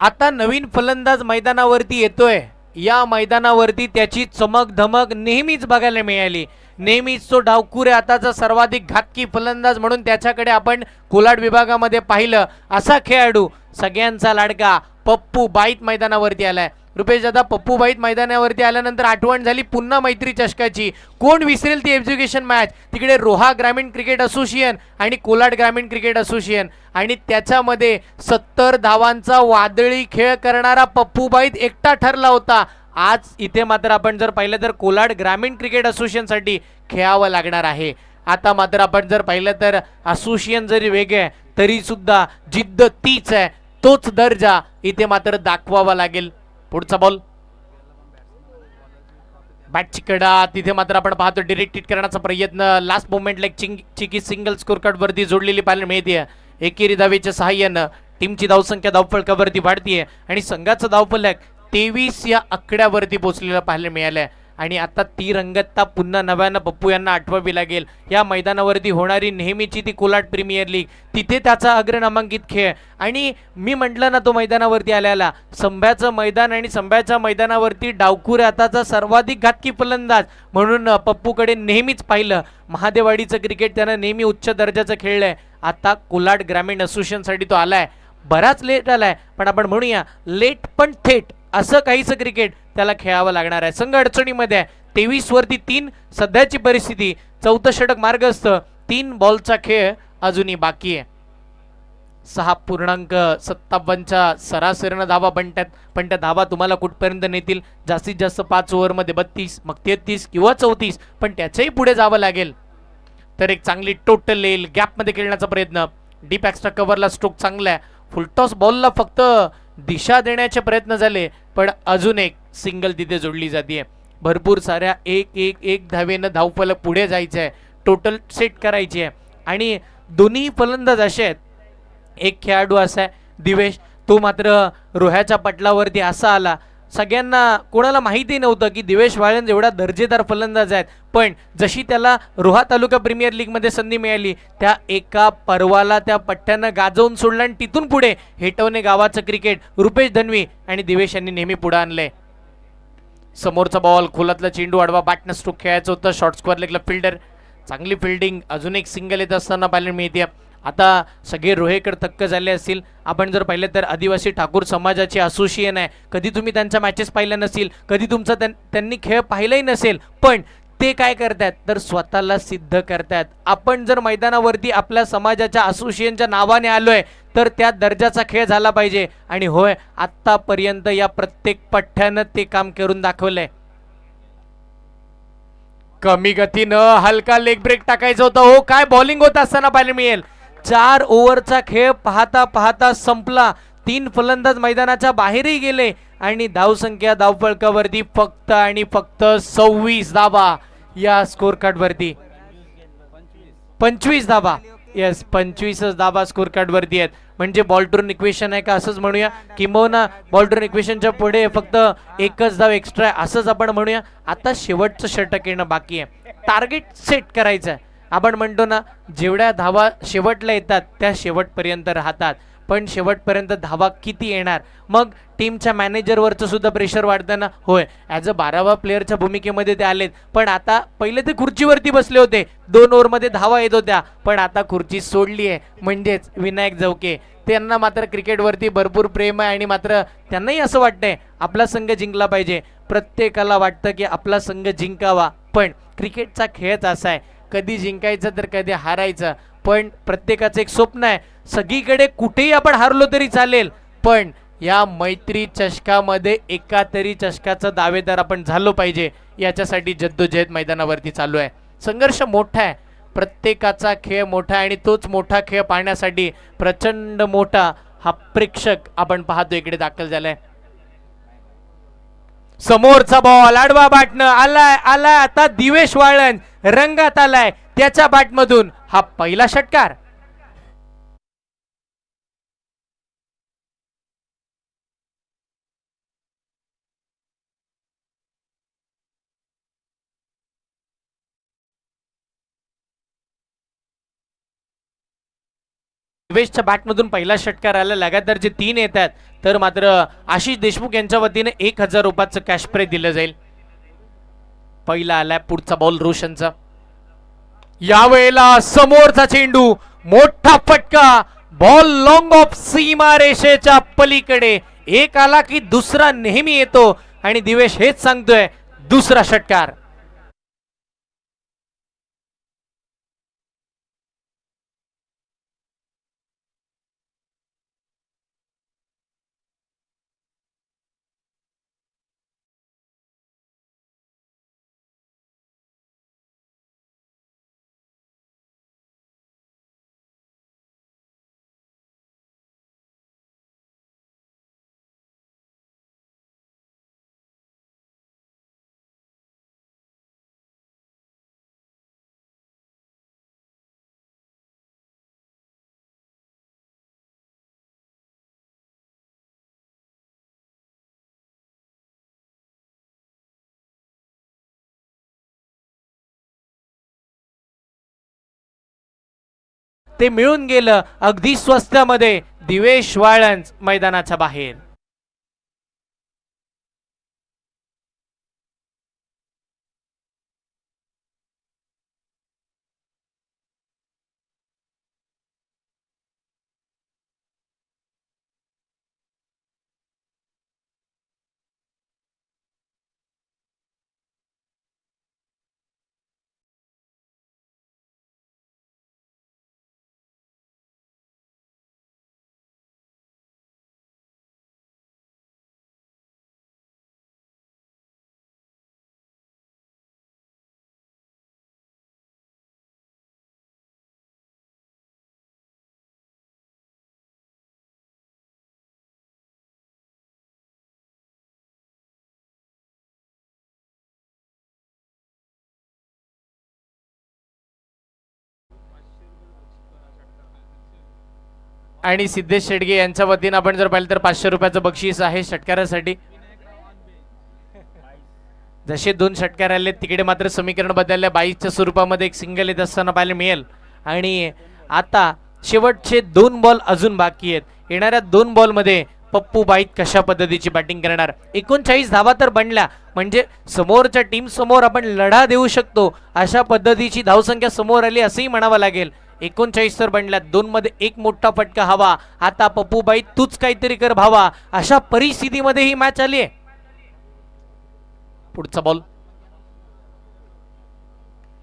आता नवीन फलंदाज मैदानावरती येतोय. या मैदानावरती त्याची चमक धमक नेहमीच बघायला मिळाली. नेहमीच तो डावखुरे आताचा सर्वाधिक घातकी फलंदाज म्हणून त्याच्याकडे आपण कोलाड विभागामध्ये पाहिलं. असा खेळाडू सगळ्यांचा लाडका पप्पू बाईत मैदानावरती आलाय. रुपेश दादा, पप्पू बाईत मैदानावरती आल्यानंतर आठवण झाली पुन्हा मैत्री चषकाची. कोण विसरेल ती एज्युकेशन मॅच. तिकडे रोहा ग्रामीण क्रिकेट असोसिएशन आणि कोलाड ग्रामीण क्रिकेट असोसिएशन, आणि त्याच्यामध्ये 70 धावांचा वादळी खेळ करणारा पप्पू बाईत एकटा ठरला होता. आज इथे मात्र आपण जर पाहिलं तर कोलाड ग्रामीण क्रिकेट असोसिएशनसाठी खेळावं लागणार आहे. आता मात्र आपण जर पाहिलं तर असोसिएशन जरी वेगळे आहे तरी सुद्धा जिद्द तीच आहे, तोच दर्जा इथे मात्र दाखवावा लागेल. पुढचा बॉल बॅटची कडा, तिथे मात्र आपण पाहतो डिरेक्ट हिट करण्याचा प्रयत्न. लास्ट मोमेंटला एक चिकी सिंगल स्कोर कार्ड वरती जोडलेली पाहायला मिळते. एकेरी धावेच्या सहाय्यानं टीमची धावसंख्या धावफलकावरती वाढतीये आणि संघाचं धावफलक 23 या आकड्यावरती पोहोचलेलं पाहायला मिळालंय. आणि आता ती रंगतता पुन्हा नव्यानं पप्पू यांना आठवावी लागेल. या मैदानावरती होणारी नेहमीची ती कोलाड प्रीमियर लीग, तिथे त्याचा अग्रनामांकित खेळ. आणि मी म्हटलं ना, तो मैदानावरती आल्याला संभ्याचं मैदान आणि संभ्याच्या मैदानावरती डावखुरे आताचा सर्वाधिक घातकी फलंदाज म्हणून पप्पूकडे नेहमीच पाहिलं. महादेवाडीचं क्रिकेट त्यानं नेहमी उच्च दर्जाचं खेळलंय. आता कोलाड ग्रामीण असोसिएशनसाठी तो आलाय. बराच लेट आलाय, पण आपण म्हणूया लेट पण थेट असं काहीच क्रिकेट त्याला खेळावं लागणार आहे. संघ अडचणीमध्ये आहे. 23 वरती 3 सध्याची परिस्थिती. 4थं षटक मार्गस्थ. 3 बॉलचा खेळ अजूनही बाकी आहे. 6.57च्या सरासरीनं धावा बनतात, पण त्या धावा तुम्हाला कुठपर्यंत नेतील. जास्तीत जास्त 5 ओव्हरमध्ये 32, मग 33 किंवा 34, पण त्याच्याही पुढे जावं लागेल. तर एक चांगली टोटल येईल. गॅपमध्ये खेळण्याचा प्रयत्न. डीप एक्स्ट्रा कव्हरला स्ट्रोक चांगला आहे. फुलटॉस बॉलला फक्त दिशा देण्याचे प्रयत्न झाले, पण अजून एक सिंगल तिथे जोडली जाते. भरपूर साऱ्या एक धावेनं धावफलक पुढे जायचं आहे. टोटल सेट करायची आहे. आणि दोन्ही फलंदाज असे आहेत. एक खेळाडू असा आहे दिवेश, तो मात्र रोह्याच्या पटलावरती असा आला. सगळ्यांना कोणाला माहिती नव्हतं की दिवेश वाळंज एवढा दर्जेदार फलंदाज आहेत, पण जशी त्याला रोहा तालुका प्रीमियर लीगमध्ये संधी मिळाली त्या एका पर्वाला त्या पट्ट्यानं गाजवून सोडलं. आणि तिथून पुढे हेटवणे गावाचं क्रिकेट रुपेश धनवी आणि दिवेश यांनी नेहमी पुढे आणलंय. समोरचा बॉल, खोलातला चेंडू आडवा बॅटनं स्ट्रोक खेळायचं होतं. शॉर्ट स्क्वेअर लेगला फिल्डर, चांगली फिल्डिंग. अजून एक सिंगल येत असताना पाहायला मिळते. आता सगळे रोहेकर थक्क झाले असतील. आपण जर पाहिलं तर आदिवासी ठाकूर समाजाची असोसिएशन आहे. कधी तुम्ही त्यांच्या मॅचेस पाहिल्या नसतील, कधी तुमचा त्यांनी खेळ पाहिलाही नसेल, पण ते काय करतात तर स्वतःला सिद्ध करतात. आपण जर मैदानावरती आपल्या समाजाच्या असोसिएशनच्या नावाने आलोय तर त्या दर्जाचा खेळ झाला पाहिजे. आणि होय, आतापर्यंत या प्रत्येक पठ्ठ्यानं ते काम करून दाखवलंय. कमी गतीनं हलका लेग ब्रेक टाकायचं होतं. हो, काय बॉलिंग होत असताना पाहायला मिळेल. 4 ओव्हरचा खेळ पाहता पाहता संपला. 3 फलंदाज मैदानाच्या बाहेरही गेले आणि धावसंख्या धावफलकावरती फक्त आणि फक्त 26 धावा या स्कोर कार्ड वरती. 25 धावा. येस, 25 धावा स्कोर कार्ड वरती आहेत. म्हणजे बॉल्ट्रोन इक्वेशन आहे का असंच म्हणूया, किंबहुना बॉल्ट्रोन इक्वेशनच्या पुढे फक्त एकच धाव एक्स्ट्रा आहे असंच आपण म्हणूया. आता शेवटचं षटक येणं बाकी आहे. टार्गेट सेट करायचं आहे. आपण म्हणतो ना, जेवढ्या धावा शेवटला येतात त्या शेवटपर्यंत राहतात, पण शेवटपर्यंत धावा किती येणार, मग टीमच्या मॅनेजरवरचं सुद्धा प्रेशर वाढतं ना. होय, ॲज अ 12वा प्लेअरच्या भूमिकेमध्ये ते आलेत, पण आता पहिले ते खुर्चीवरती बसले होते, 2 ओव्हरमध्ये धावा येत होत्या, पण आता खुर्ची सोडली आहे. म्हणजेच विनायक जवके, त्यांना मात्र क्रिकेटवरती भरपूर प्रेम आहे आणि मात्र त्यांनाही असं वाटतंय आपला संघ जिंकला पाहिजे. प्रत्येकाला वाटतं की आपला संघ जिंकावा, पण क्रिकेटचा खेळच असा आहे, कधी जिंकायचं तर कधी हारायचं. पण प्रत्येकाचं एक स्वप्न आहे, सगळीकडे कुठेही आपण हारलो तरी चालेल, पण या मैत्री चषकामध्ये एका तरी चषकाचा दावेदार आपण झालो पाहिजे. याच्यासाठी जद्दोजहद मैदानावरती चालू आहे. संघर्ष मोठा आहे, प्रत्येकाचा खेळ मोठा आहे आणि तोच मोठा खेळ पाहण्यासाठी प्रचंड मोठा हा प्रेक्षक आपण पाहतो इकडे दाखल झालाय. समोरचा बॉल आडवा बाटनं आलाय आलाय आता दिवेश वाळन रंगात आलाय, त्याच्या बॅटमधून हा पहिला षटकार. दिवेशच्या बॅटमधून पहिला षटकार आला, लगातार जे 3 येत आहेत, तर मात्र आशिष देशमुख यांच्या वतीने 1000 रुपयाचं कॅश प्राइज दिलं जाईल. पहिला आलाय, पुढचा बॉल रोशनचा. यावेळेला समोरचा चेंडू, मोठा फटका, बॉल लॉंग ऑफ सीमा रेषेच्या पलीकडे. एक आला की दुसरा नेहमी येतो आणि दिवेश हेच सांगतोय, दुसरा षटकार. ते मिळून गेलं अगदी स्वस्तामध्ये. दिवेश वाळंज मैदानाच्या बाहेर. आणि सिद्धेश शेडगे यांच्या वतीने आपण जर पाहिलं तर 500 रुपयाचं बक्षीस आहे षटकारासाठी. जसे 2 षटकार आले तिकडे मात्र समीकरण बदलल्या. 22च्या स्वरूपामध्ये एक सिंगल येत असताना पाहायला मिळेल. आणि आता शेवटचे 2 बॉल अजून बाकी आहेत. येणाऱ्या 2 बॉलमध्ये पप्पू बाईत कशा पद्धतीची बॅटिंग करणार. 39 धावा तर बनल्या, म्हणजे समोरच्या टीम समोर आपण लढा देऊ शकतो अशा पद्धतीची धावसंख्या समोर आली असंही म्हणावं लागेल. 39 तर बनल्यात, 2 मध्ये एक मोठा फटका हवा. आता पप्पूबाई तूच काहीतरी कर भावा, अशा परिस्थितीमध्ये ही मॅच आली आहे. पुढचा बॉल,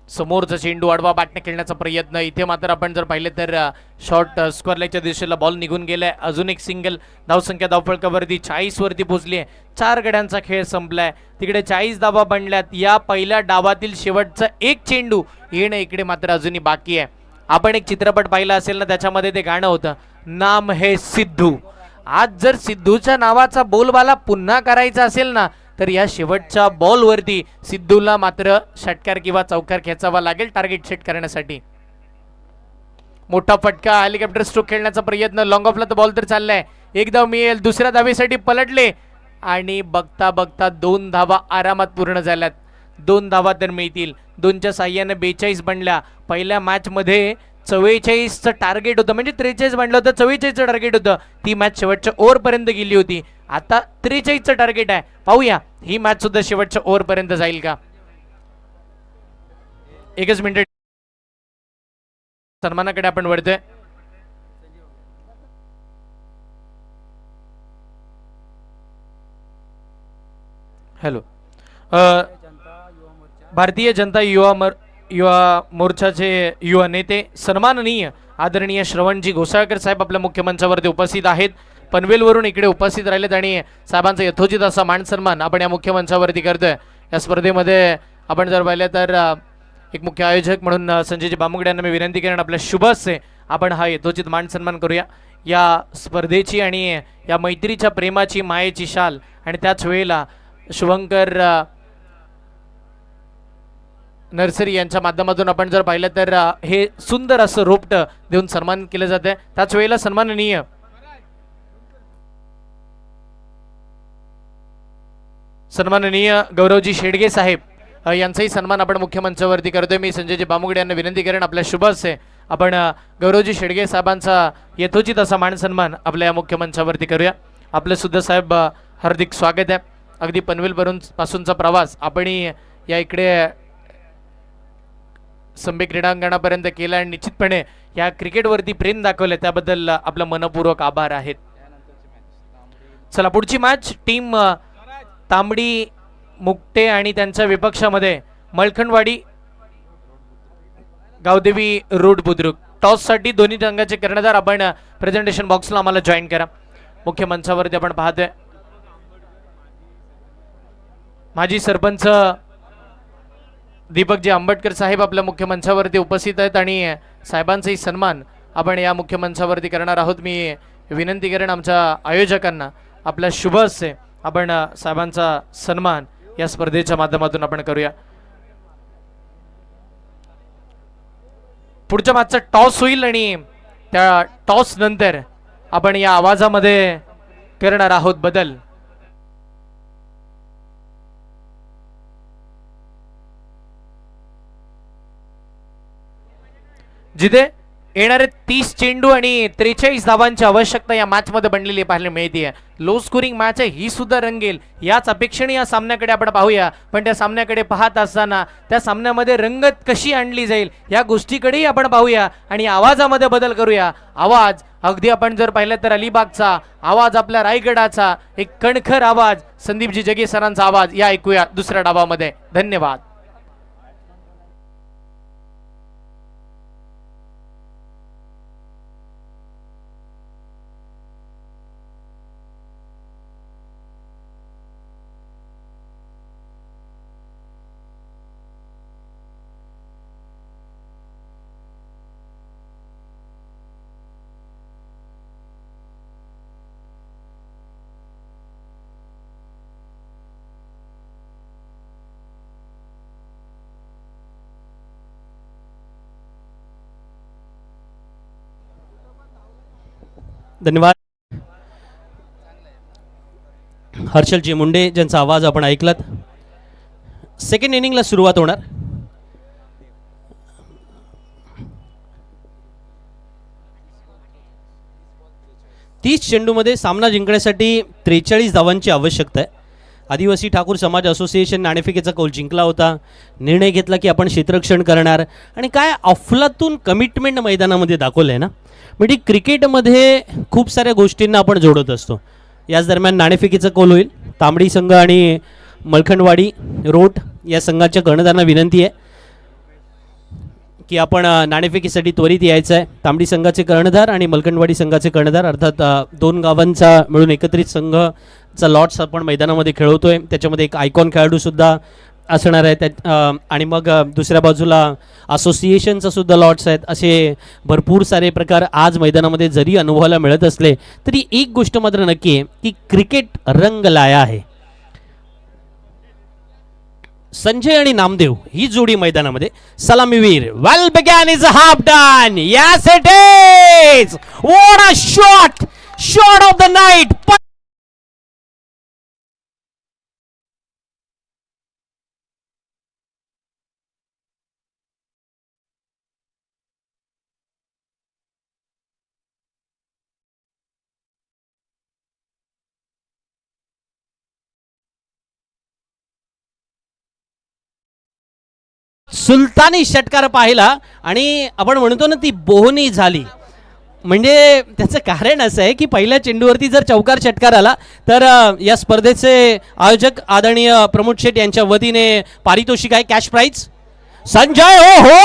समोरचा चेंडू आडवा बॅटने खेळण्याचा प्रयत्न. इथे मात्र आपण जर पाहिले तर शॉर्ट स्क्वेअर लाईनच्या दिशेला बॉल निघून गेलाय. अजून एक सिंगल. धावसंख्या धावफलकावरती 40 वरती पोहोचली आहे. 4 गड्यांचा खेळ संपलाय. तिकडे 40 धावा बनल्यात. या पहिल्या डावातील शेवटचा एक चेंडू येणं इकडे मात्र अजूनही बाकी आहे. आपण एक चित्रपट पाहिला असेल ना, त्याच्यामध्ये ते गाणं होतं, नाम है सिद्धू. आज जर सिद्धूच्या नावाचा बोलबाला पुन्हा करायचा असेल ना, तर या शेवटच्या बॉलवरती सिद्धूला मात्र षटकार किंवा चौकार खेचावा लागेल टार्गेट सेट करण्यासाठी. मोठा फटका, हेलिकॉप्टर स्ट्रोक खेळण्याचा प्रयत्न. लॉंग ऑफला तर बॉल तर चाललाय. एक धाव मिळेल. दुसऱ्या धावेसाठी पलटले आणि बघता बघता 2 धावा आरामात पूर्ण झाल्यात. 2 धावा तर मिळतील. 2च्या साह्याने 42 बनल्या. पहिल्या मॅचमध्ये 44चं टार्गेट होतं, म्हणजे 43 बनलं होतं, 44चं टार्गेट होतं. ती मॅच शेवटच्या ओव्हरपर्यंत गेली होती. आता 43चं टार्गेट आहे. पाहूया ही मॅच सुद्धा शेवटच्या ओव्हरपर्यंत जाईल का. एकच मिनिट, सन्मानाकडे आपण वळतोय. हॅलो, भारतीय जनता युवा मोर्चाचे युवा नेते सन्माननीय आदरणीय श्रवणजी घोसाळकर साहेब आपल्या मुख्यमंचावरती उपस्थित आहेत. पनवेलवरून इकडे उपस्थित राहिलेत आणि साहेबांचा यथोचित असा मान सन्मान आपण या मुख्यमंचावरती करतोय. या स्पर्धेमध्ये आपण जर पाहिलं तर एक मुख्य आयोजक म्हणून संजयजी बामुगडे यांना मी विनंती करेन आपल्या शुभ हस्ते आपण हा यथोचित मान सन्मान करूया. या स्पर्धेची आणि या मैत्रीच्या प्रेमाची मायेची शाल आणि त्याच वेळेला शुभंकर नर्सरी यांच्या माध्यमातून आपण जर पाहिलं तर हे सुंदर असं रोपटं देऊन सन्मान केलं जाते. त्याच वेळेला सन्माननीय गौरवजी शेडगे साहेब यांचाही सन्मान आपण मुख्यमंचावरती करतोय. मी संजयजी बामुगडे यांना विनंती करेन आपल्या शुभ हस्ते आपण गौरवजी शेडगे साहेबांचा यथोचित असा मान सन्मान आपल्या या मुख्यमंचावरती करूया. आपलं सुद्धा साहेब हार्दिक स्वागत आहे. अगदी पनवेल पासूनचा प्रवास आपण या इकडे संबे क्रीडांगणापर्यंत केला आणि निश्चितपणे या क्रिकेटवरती प्रेम दाखवलं त्याबद्दल आपलं मनपूर्वक आभार आहेत. चला पुढची मॅच टीम तांबडी मुकटे आणि त्यांच्या विपक्षामध्ये मलखंडवाडी गावदेवी रोड बुद्रुक. टॉस साठी दोन्ही रंगाचे कर्णधार आपण प्रेझेंटेशन बॉक्सला आम्हाला जॉईन करा. मुख्य मंचावरती आपण पाहतोय माजी सरपंच दीपकजी आंबटकर साहेब आपल्या मुख्य मंचावरती उपस्थित आहेत आणि साहेबांचाही सन्मान आपण या मुख्य मंचावरती करणार आहोत. मी विनंती करेन आमच्या आयोजकांना आपल्या शुभ हस्ते आपण साहेबांचा सन्मान या स्पर्धेच्या माध्यमातून आपण करूया. पुढच्या मॅचचा टॉस होईल आणि त्या टॉस नंतर आपण या आवाजामध्ये करणार आहोत बदल. जिथे येणारे 30 चेंडू आणि 43 धावांची आवश्यकता या मॅच मध्ये बनलेली पाहायला मिळते. लो स्कोरिंग मॅच आहे ही सुद्धा रंगेल याच अपेक्षेने या सामन्याकडे आपण पाहूया. पण त्या सामन्याकडे पाहत असताना त्या सामन्यामध्ये रंगत कशी आणली जाईल या गोष्टीकडेही आपण पाहूया आणि आवाजामध्ये बदल करूया. आवाज अगदी आपण जर पाहिलं तर अलिबागचा आवाज, आपल्या रायगडाचा एक कणखर आवाज, संदीपजी जगे सरांचा आवाज या ऐकूया दुसऱ्या डावामध्ये. धन्यवाद. धन्यवाद. हर्षलजी मुंडे ज्यांचा आवाज आपण ऐकलात. सेकंड इनिंगला सुरुवात होणार. तीस चेंडूमध्ये सामना जिंकण्यासाठी 43 धावांची आवश्यकता आहे. आदिवासी ठाकूर समाज असोसिएशन नाणेफेकीचा कौल जिंकला होता. निर्णय घेतला की आपण क्षेत्ररक्षण करणार आणि काय अफलातून कमिटमेंट मैदानामध्ये दाखवलं आहे ना. म्हणजे क्रिकेटमध्ये खूप साऱ्या गोष्टींना आपण जोडत असतो. याच दरम्यान नाणेफेकीचा कौल होईल. तांबडी संघ आणि मलखंडवाडी रोड या संघाच्या कर्णधारांना विनंती आहे की आपण नाणेफेकीसाठी त्वरित यायचं आहे. तांबडी संघाचे कर्णधार आणि मलखंडवाडी संघाचे कर्णधार अर्थात दोन गावांचा मिळून एकत्रित संघाचा लॉट्स आपण मैदानामध्ये खेळवतोय. त्याच्यामध्ये एक आयकॉन खेळाडूसुद्धा असणार आहे त्या आणि मग दुसऱ्या बाजूला असोसिएशनचा सुद्धा लॉट्स आहेत. असे भरपूर सारे प्रकार आज मैदानामध्ये जरी अनुभवायला मिळत असले तरी एक गोष्ट मात्र नक्की आहे की क्रिकेट रंगलाया आहे. संजय आणि नामदेव ही जोडी मैदानामध्ये. सलामीवीर well begun is half done. Yes it is. What a shot of the night. सुलतानी षटकार पाहिला आणि आपण म्हणतो ना ती बोहनी झाली. म्हणजे त्याचं कारण असं आहे की पहिल्या चेंडूवरती जर चौकार षटकार आला तर या स्पर्धेचे आयोजक आदरणीय प्रमोद शेट यांच्या वतीने पारितोषिक आहे, कॅश प्राइज. संजय ओ हो,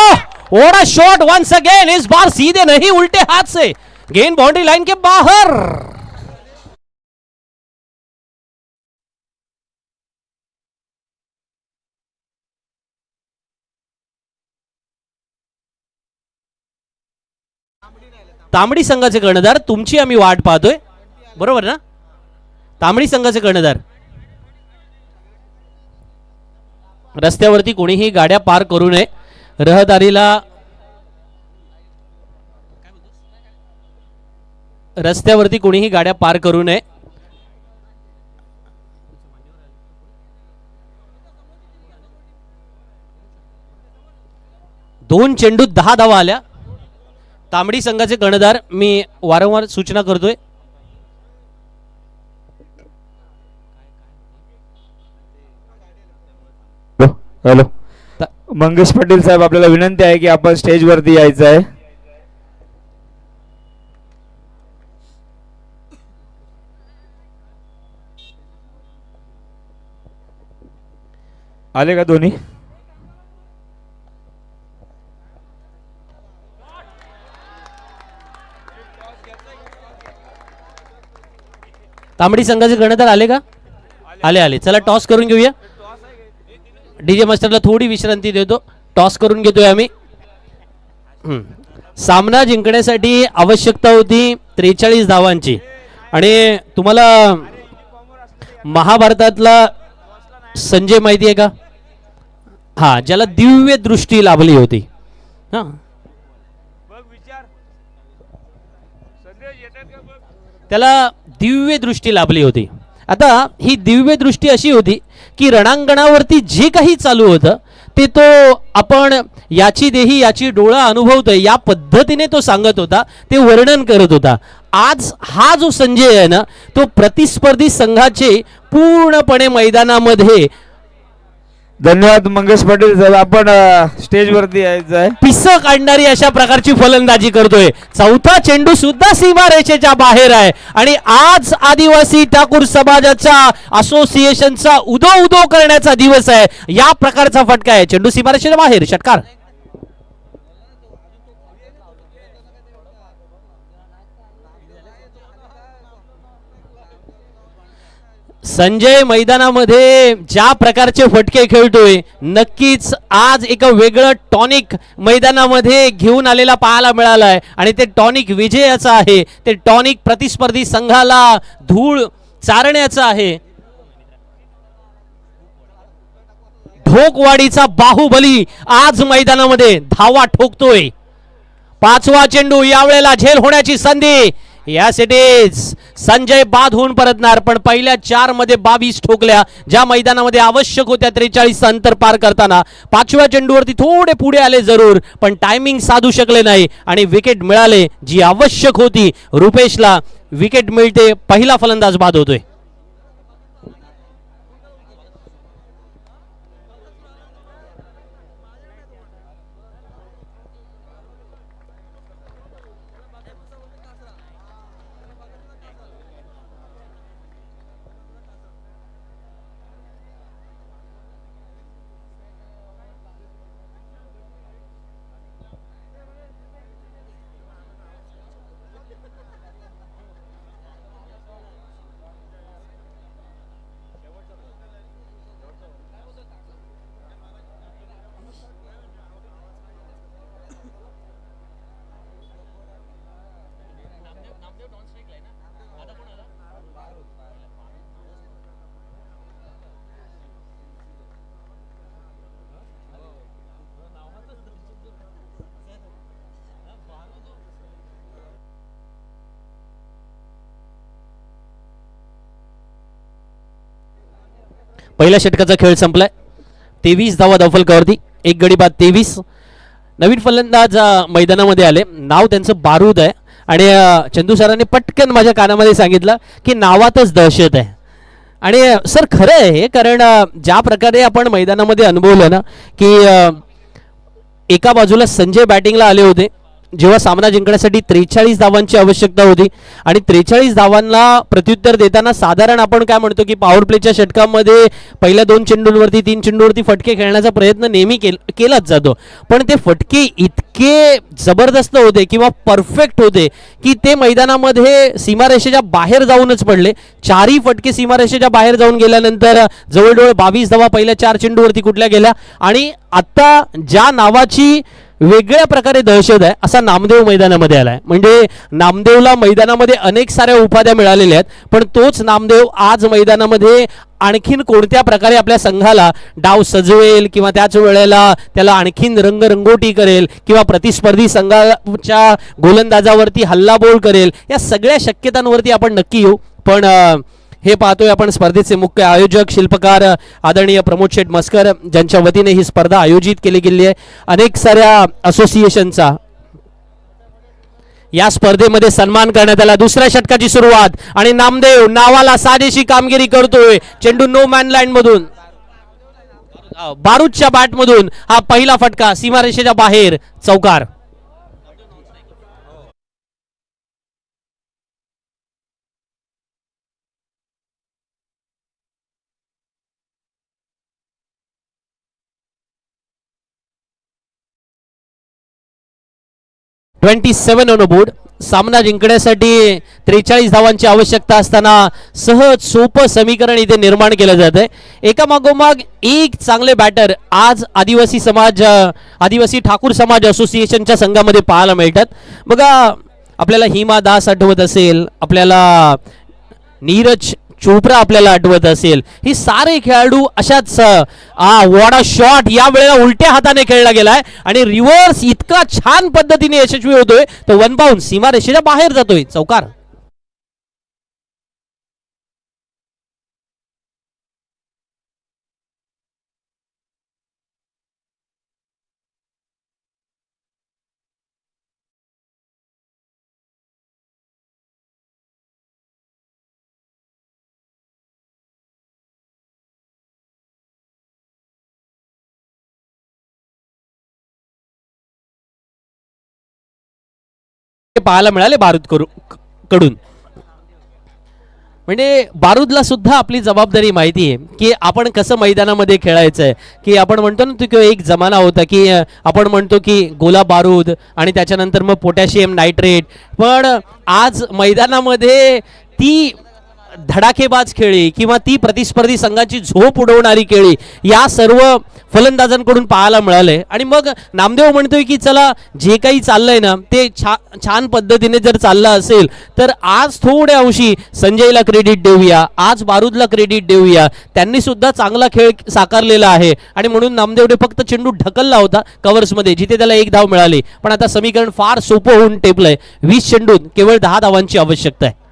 ओड़ा शॉट वंस अगेन, इस बार सीधे नहीं उल्टे हाथ से, गेंद बाउंड्री लाइन के बाहर. तांबडी संघाचे कर्णधार, तुमची आम्ही वाट पाहतोय, बरोबर ना? तांबडी संघाचे कर्णधार, रस्त्यावरती कोणीही गाड्या पार करू नये, रस्त्यावरती कोणीही गाड्या पार करू नये. दोन चेंडूत 10 धावा आल्या. तांबडी संघाचे कर्णधार, मी वारंवार सूचना करतोय, हॅलो मंगेश पाटील साहेब, आपल्याला विनंती आहे की आपण स्टेजवरती यायचं आहे. आले का दोन्ही? तांबडी संघाचे कर्णधार आले का? आले. चला टॉस करून घेऊया. डीजे मास्टरला थोडी विश्रांती देतो, टॉस करून घेतोय आम्ही. सामना जिंकण्यासाठी आवश्यकता होती 43 धावांची आणि तुम्हाला महाभारतातला संजय माहिती आहे का? हा, ज्याला दिव्य दृष्टी लाभली होती. हा, त्याला दिव्य दृष्टी लाभली होती. आता ही दिव्य दृष्टी अशी होती की रणांगणावरती जे काही चालू होतं ते तो आपण याची देही याची डोळा अनुभवतोय या पद्धतीने तो सांगत होता, ते वर्णन करत होता. आज हा जो संजय आहे ना, तो प्रतिस्पर्धी संघाचे पूर्णपणे मैदानामध्ये. धन्यवाद मंगेश पाटील साहेब, आपण स्टेजवरती यायचं आहे. पिसं काढणारी अशा प्रकारची फलंदाजी करतोय. चौथा चेंडू सुद्धा सीमारेषेच्या बाहेर आहे आणि आज आदिवासी ठाकूर समाजाच्या असोसिएशनचा उदो करण्याचा दिवस आहे. या प्रकारचा फटका आहे, चेंडू सीमारेषेच्या बाहेर, षटकार. संजय मैदानामध्ये ज्या प्रकारचे फटके खेळतोय, नक्कीच आज एक वेगळं टॉनिक मैदानामध्ये घेऊन आलेला पाहायला मिळाला आहे आणि ते टॉनिक विजयाचं आहे. ते टॉनिक प्रतिस्पर्धी संघाला धूळ चारण्याचं आहे. ढोकवाडीचा बाहुबली आज मैदानामध्ये धावा ठोकतोय. 5वा चेंडू, यावेळेला झेल होण्याची संधी. यासाठीच संजय बाद होऊन परतणार, पण पहिल्या 4 मध्ये 22 ठोकल्या ज्या मैदानामध्ये आवश्यक होत्या 43 अंतर पार करताना. 5व्या चेंडूवरती थोडे पुढे आले जरूर, पण टायमिंग साधू शकले नाही आणि विकेट मिळाले जी आवश्यक होती. रुपेशला विकेट मिळते, पहिला फलंदाज बाद होतोय. पहिल्या षटकाचा खेळ संपलाय. 23 धावा धावफलकावरती, एक गडी बाद 23. नवीन फलंदाज मैदानामध्ये आले, नाव त्यांचं बारूद आहे आणि चंदू सरांनी पटकन माझ्या कानामध्ये सांगितलं की नावातच दहशत आहे. आणि सर खरं आहे, कारण ज्या प्रकारे आपण मैदानामध्ये अनुभवलं ना की एका बाजूला संजय बॅटिंगला आले होते जेव्हा सामना जिंकण्यासाठी 43 धावांची आवश्यकता होती आणि 43 धावांना प्रत्युत्तर देताना साधारण आपण काय म्हणतो की पॉवर प्लेच्या षटकामध्ये पहिल्या 2 चेंडूंवरती 3 चेंडूंवरती फटके खेळण्याचा प्रयत्न नेहमी केलाच जातो, पण ते फटके इतके जबरदस्त होते किंवा परफेक्ट होते की ते मैदानामध्ये सीमारेषेच्या बाहेर जाऊनच पडले. 4ही फटके सीमारेषेच्या बाहेर जाऊन गेल्यानंतर जवळजवळ 22 धावा पहिल्या 4 चेंडूवरती कुठल्या गेल्या. आणि आता ज्या नावाची वेगळ्या प्रकारे दहशत आहे असा नामदेव मैदानामध्ये आलाय. म्हणजे नामदेवला मैदानामध्ये अनेक साऱ्या उपाध्या मिळालेल्या आहेत, पण तोच नामदेव आज मैदानामध्ये आणखीन कोणत्या प्रकारे आपल्या संघाला डाव सजवेल किंवा त्याच वेळेला त्याला आणखीन रंगरंगोटी करेल किंवा प्रतिस्पर्धी संघाच्या गोलंदाजावरती हल्लाबोल करेल, या सगळ्या शक्यतांवरती आपण नक्की येऊ. पण हे पाहतोय आपण स्पर्धेचे मुख्य आयोजक शिल्पकार आदरणीय प्रमोद शेठ मस्कर ज्यांच्या वतीने ही स्पर्धा आयोजित केली गेली आहे. अनेक साऱ्या असोसिएशनचा या स्पर्धेमध्ये सन्मान करण्यात आला. दुसऱ्या षटकाची सुरुवात आणि नामदेव नावाला साजेशी कामगिरी करतोय. चेंडू नो मॅन लाईन मधून बारूदच्या बॅट मधून हा पहिला फटका सीमारेषेच्या बाहेर चौकार. (27 ऑन बोर्ड). सामना जिंकण्यासाठी 43 धावांची आवश्यकता असताना सहज सोपं समीकरण इथे निर्माण केलं जात आहे. एका मागोमाग एक चांगले बॅटर आज आदिवासी ठाकूर समाज असोसिएशनच्या संघामध्ये पाहायला मिळतात. बघा, आपल्याला हिमा दास आठवत असेल, आपल्याला नीरज चोप्रा आपल्याला आठवत असेल, ही सारे खेळाडू अशाच वॉडा शॉट या वेळेला उलट्या हाताने खेळला गेलाय आणि रिव्हर्स इतका छान पद्धतीने यशस्वी होतोय तो वन बाउंड सीमारेषेच्या बाहेर जातोय चौकार. पाहायला मिळाले बारूद कडून. म्हणजे बारूदला सुद्धा आपली जबाबदारी माहिती आहे की आपण कसं मैदानामध्ये खेळायचं आहे. की आपण म्हणतो ना की एक जमाना होता की आपण म्हणतो की गोला बारूद आणि त्याच्यानंतर मग पोटॅशियम नायट्रेट, पण आज मैदानामध्ये ती धडाकेबाज खेळी किंवा ती प्रतिस्पर्धी संघाची झोप उडवणारी खेळी या सर्व फलंदाजांकडून पाहायला मिळाले. आणि मग नामदेव म्हणतोय की चला जे काही चाललंय ना ते छान पद्धतीने जर चाललं असेल तर आज थोड्या अंशी संजयला क्रेडिट देऊया, आज बारूदला क्रेडिट देऊया, त्यांनी सुद्धा चांगला खेळ साकारलेला आहे. आणि म्हणून नामदेवने फक्त चेंडू ढकलला होता कव्हर्समध्ये जिथे त्याला 1 धाव मिळाली. पण आता समीकरण फार सोपं होऊन टेपलंय. 20 चेंडूत केवळ 10 धावांची आवश्यकता आहे.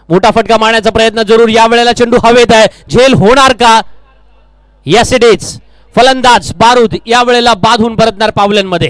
मोठा फटका मारण्याचा प्रयत्न जरूर, या वेळेला चेंडू हवेत आहे, झेल होणार का? Yes it is. फलंदाज बारूद या वेळेला बाद होऊन परतणार पावलांमध्ये.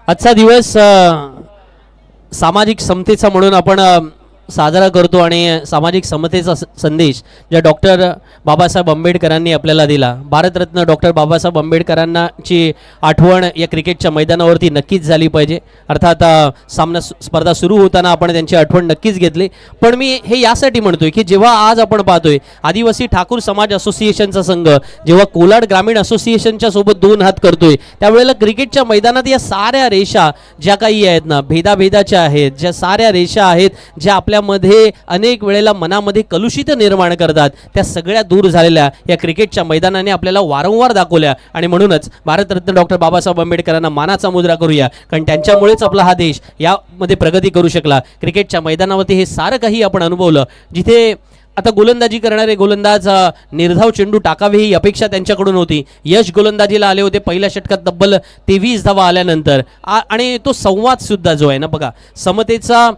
आजचा दिवस सामाजिक समतेचा म्हणून आपण साजरा करतो आणि सामाजिक समतेचा संदेश ज्या डॉक्टर बाबासाहेब आंबेडकरांनी आपल्याला दिला, भारतरत्न डॉक्टर बाबासाहेब आंबेडकरांची आठवण या क्रिकेटच्या मैदानावरती नक्कीच झाली पाहिजे. अर्थात स्पर्धा सुरू होताना आपण त्यांची आठवण नक्कीच घेतली. पण मी हे यासाठी म्हणतोय की जेव्हा आज आपण पाहतोय आदिवासी ठाकूर समाज असोसिएशनचा संघ जेव्हा कोलाड ग्रामीण असोसिएशनच्या सोबत 2 हात करतोय, त्यावेळेला क्रिकेटच्या मैदानात या साऱ्या रेषा ज्या काही आहेत ना भेदाभेदाच्या आहेत, ज्या साऱ्या रेषा आहेत ज्या आपल्या आपल्यामध्ये अनेक वेळेला मनामध्ये कलुषित निर्माण करतात, त्या सगळ्या दूर झालेल्या या क्रिकेटच्या मैदानाने आपल्याला वारंवार दाखवल्या. आणि म्हणूनच भारतरत्न डॉक्टर बाबासाहेब आंबेडकरांना मानाचा मुजरा करूया, कारण त्यांच्यामुळेच आपला हा देश यामध्ये प्रगती करू शकला. क्रिकेटच्या मैदानावरती हे सारं काही आपण अनुभवलं, जिथे आता गोलंदाजी करणारे गोलंदाज निर्धाव चेंडू टाकावे ही अपेक्षा त्यांच्याकडून होती. यश गोलंदाजीला आले होते पहिल्या षटकात तब्बल 23 धावा आल्यानंतर. आणि तो संवाद सुद्धा जो आहे ना बघा, समतेचा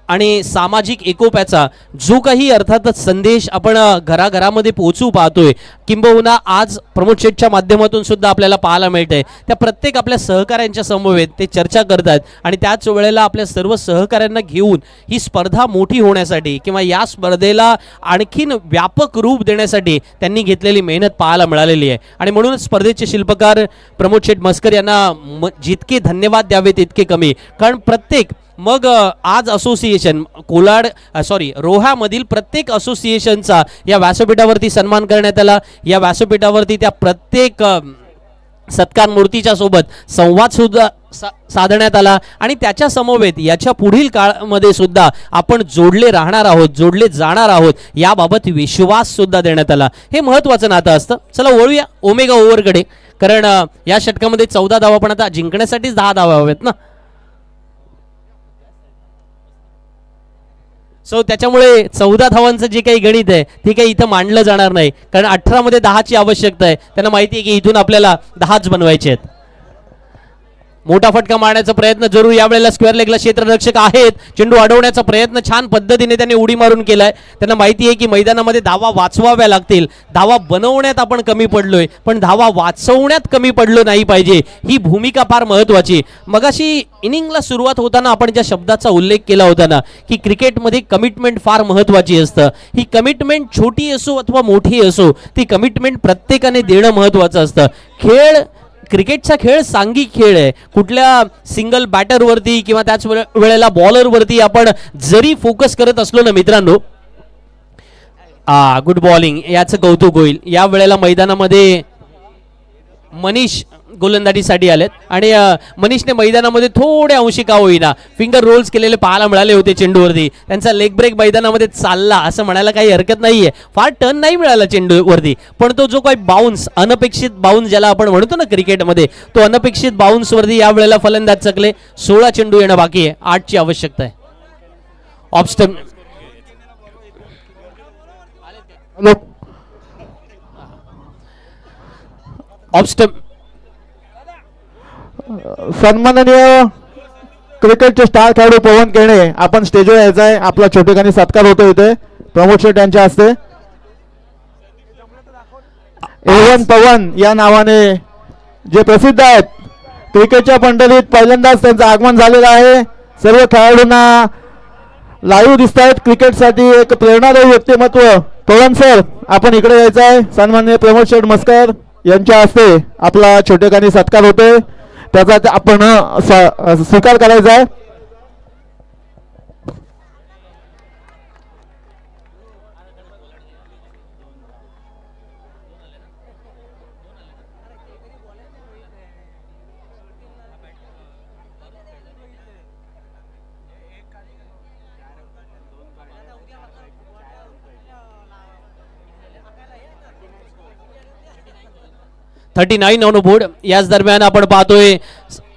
आणि सामाजिक एकोप्याचा जो काही अर्थातच संदेश आपण घराघरामध्ये पोहोचू पाहतोय, किंबहुना आज प्रमोद शेठच्या माध्यमातून सुद्धा आपल्याला पाहायला मिळतंय, त्या प्रत्येक आपल्या सहकाऱ्यांच्या समवेत ते चर्चा करतात. आणि त्याच वेळेला आपल्या सर्व सहकाऱ्यांना घेऊन ही स्पर्धा मोठी होण्यासाठी किंवा या स्पर्धेला आणखीन व्यापक रूप देण्यासाठी त्यांनी घेतलेली मेहनत पाहायला मिळालेली आहे. आणि म्हणूनच स्पर्धेचे शिल्पकार प्रमोद शेठ मस्कर यांना जितके धन्यवाद द्यावे तितके कमी, कारण प्रत्येक मग आज असोसिएशन रोह्यामधील प्रत्येक असोसिएशनचा या व्यासपीठावरती सन्मान करण्यात आला. या व्यासपीठावरती त्या प्रत्येक सत्कार मूर्तीच्या सोबत संवाद सुद्धा साधण्यात आला. आणि त्याच्या समवेत याच्या पुढील काळामध्ये सुद्धा आपण जोडले राहणार आहोत, जोडले जाणार आहोत याबाबत विश्वास सुद्धा देण्यात आला. हे महत्त्वाचं नातं असतं. चला वळूया ओमेगा ओव्हरकडे, कारण या षटकामध्ये 14 धावा, पण आता जिंकण्यासाठीच 10 धावा हवेत ना. त्याच्यामुळे 14 धावांचं जे काही गणित आहे ते काही इथं मांडलं जाणार नाही, कारण 18 मध्ये 10ची आवश्यकता आहे. त्यांना माहिती आहे की इथून आपल्याला 10च बनवायचे आहेत. मोठा फटका मारण्याचा प्रयत्न जरूर यावेळेला स्क्वेअर लेगला क्षेत्ररक्षक आहेत. चेंडू अडवण्याचा प्रयत्न छान पद्धतीने त्यांनी उडी मारून केलाय. त्यांना माहिती आहे की मैदानामध्ये धावा वाचवाव्या लागतील. धावा बनवण्यात आपण कमी पडलोय, पण धावा वाचवण्यात कमी पडलो नाही पाहिजे, ही भूमिका फार महत्वाची. मगाशी इनिंगला सुरुवात होताना आपण ज्या शब्दाचा उल्लेख केला होता ना, की क्रिकेटमध्ये कमिटमेंट फार महत्वाची असतं. ही कमिटमेंट छोटी असो अथवा मोठी असो, ती कमिटमेंट प्रत्येकाने देणं महत्वाचं असतं. क्रिकेटचा खेळ सांघिक खेळ आहे. कुठल्या सिंगल बॅटरवरती किंवा त्याच वेळेला बॉलरवरती आपण जरी फोकस करत असलो ना मित्रांनो, गुड बॉलिंग, याचं कौतुक होईल. या वेळेला मैदानामध्ये मनीष गोलंदाजीसाठी आलेत आणि मनीषने मैदानामध्ये थोड्या अंशी का होईना फिंगर रोल्स केलेले पाहायला मिळाले होते चेंडूवरती. त्यांचा लेग ब्रेक मैदानामध्ये चालला असं म्हणायला काही हरकत नाहीये. फार टर्न नाही मिळाला चेंडूवरती, पण तो जो काही बाउन्स, अनपेक्षित बाउन्स ज्याला आपण म्हणतो ना क्रिकेटमध्ये, तो अनपेक्षित बाउन्स वरती या वेळेला फलंदाज चकले. 16 चेंडू येणं बाकी आहे, 8ची आवश्यकता आहे. ऑफस्टंप ऑफस्टंप सन्माननीय क्रिकेटचे स्टार खेळाडू पवन केणे आपण स्टेजवर यायचा आहे. आपला छोटेखानी सत्कार होतो इथे प्रमोद शेठ यांच्या हस्ते. एवन पवन या नावाने जे प्रसिद्ध आहेत क्रिकेटच्या पंढरीत, पहिल्यांदाच त्यांचं आगमन झालेलं आहे. सर्व खेळाडूंना लाईव्ह दिसत आहेत. क्रिकेटसाठी एक प्रेरणादायी व्यक्तिमत्व पवन सर आपण इकडे यायचं आहे. सन्माननीय प्रमोद शेठ मस्कर यांच्या हस्ते आपला छोटेखानी सत्कार होतोय, त्याचा आपण स्वीकार करायचा आहे. $39 ऑन बोर्ड. याच दरम्यान आपण पाहतोय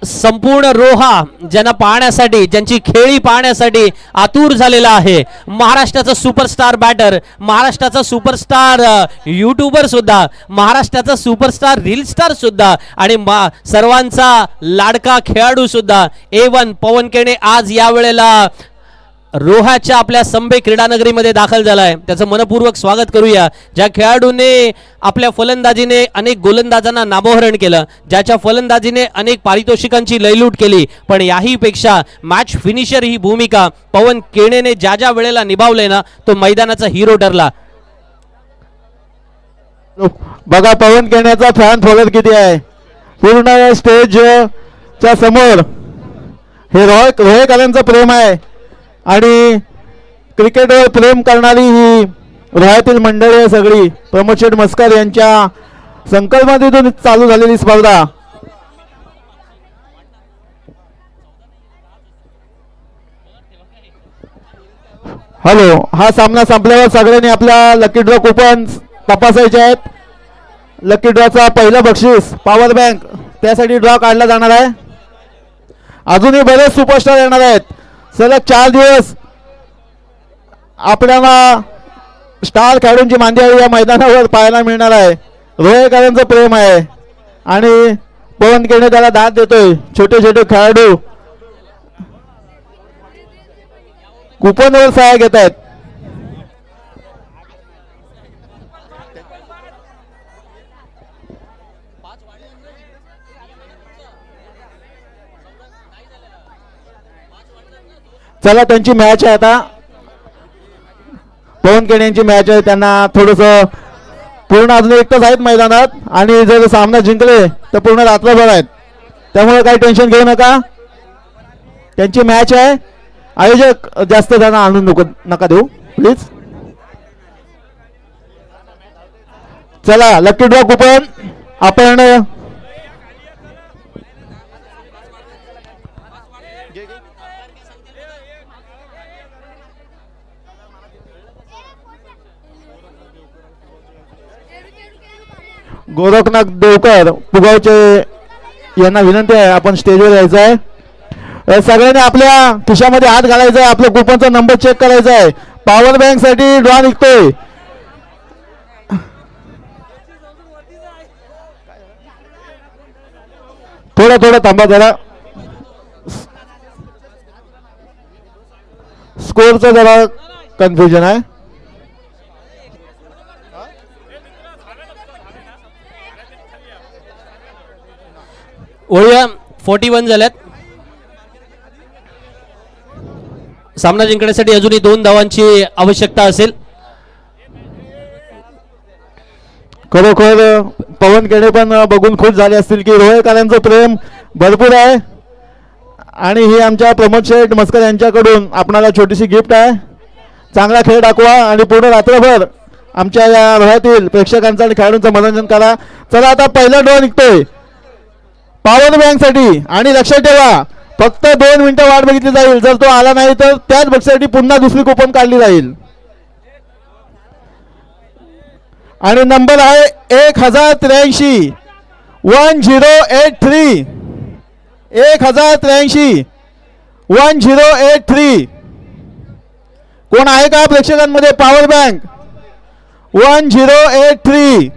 संपूर्ण रोहा ज्यांना पाहण्यासाठी, ज्यांची खेळी पाहण्यासाठी आतुर झालेला आहे. महाराष्ट्राचा सुपरस्टार बॅटर, महाराष्ट्राचा सुपरस्टार युट्यूबर सुद्धा, महाराष्ट्राचा सुपरस्टार रील स्टार सुद्धा आणि सर्वांचा लाडका खेळाडू सुद्धा A1 पवन केणे आज या वेळेला रोहाच्या आपल्या संबे क्रीडानगरीमध्ये दाखल झालाय. त्याचं मनपूर्वक स्वागत करूया. ज्या खेळाडूने आपल्या फलंदाजीने अनेक गोलंदाजांना नामोहरण केलं, ज्याच्या फलंदाजीने अनेक पारितोषिकांची लयलूट केली, पण याहीपेक्षा मॅच फिनिशर ही भूमिका पवन केणेने ज्या वेळेला निभावले ना, तो मैदानाचा हिरो ठरला. बघा पवन केण्याचा फॅन फॉलोअर किती आहे. पूर्ण स्टेजच्या समोर हे रोहेकरांचं प्रेम आहे आणि क्रिकेटवर प्रेम करणारी ही रोह्यातील मंडळी आहे सगळी. प्रमोद शेठ मस्कर यांच्या संकल्पनेतून चालू झालेली स्पर्धा. हॅलो, हा सामना संपल्यावर सगळ्यांनी आपल्या लकी ड्रॉ कुपन तपासायचे आहेत. लकी ड्रॉचा पहिलं बक्षीस पॉवर बँक, त्यासाठी ड्रॉ काढला जाणार आहे. अजूनही बरेच सुपरस्टार येणार आहेत. सलग 4 दिवस आपल्याला स्टार खेळाडूंची मांदियाळी या मैदानावर पाहायला मिळणार आहे. रोहेकरांचं प्रेम आहे आणि पवन केणे त्याला दाद देतोय. छोटे छोटे खेळाडू कुपनवर सहाय्य घेत आहेत. चला, त्यांची मॅच आहे आता. पवन केणे यांची मॅच आहे. त्यांना थोडस पूर्ण अजून 1 तास आहेत मैदानात आणि जर सामना जिंकले तर पूर्ण रात्रभर आहेत. त्यामुळे काही टेन्शन घेऊ नका. त्यांची मॅच आहे. आयोजक जास्त त्यांना आणून नका देऊ प्लीज. चला, लकी ड्रॉ कुपन आपण गोरखनाथ देवकर पुगावचे यांना विनंती आहे, आपण स्टेजवर यायचं आहे. सगळ्यांनी आपल्या खिशामध्ये हात घालायचा आहे. आपल्या कुपनचा नंबर चेक करायचा आहे. पॉवर बँक साठी ड्रॉ निघतोय. थोडं थांबा जरा. स्कोरचं जरा कन्फ्युजन आहे. ओळ्या 41 झाल्यात. सामना जिंकण्यासाठी अजूनही 2 धावांची आवश्यकता असेल. खरोखर पवन केणे पण बघून खुश झाले असतील की रोहेकरांचं प्रेम भरपूर आहे. आणि ही आमच्या प्रमोद शेठ मस्कर यांच्याकडून आपणाला छोटीशी गिफ्ट आहे. चांगला खेळ दाखवा आणि पूर्ण रात्रभर आमच्या या रोह्यातील प्रेक्षकांचं आणि खेळाडूंचं मनोरंजन करा. चला, आता पहिला ड्रॉ निघतोय पॉवर बँक साठी. आणि लक्षात ठेवा, फक्त 2 मिनिटं वाट बघितली जाईल. जर तो आला नाही तर त्याच बक्षीसाठी पुन्हा दुसरी कुपन काढली जाईल. आणि नंबर आहे 1083 1083 1083 1083. कोण आहे का प्रेक्षकांमध्ये? Power bank 1083.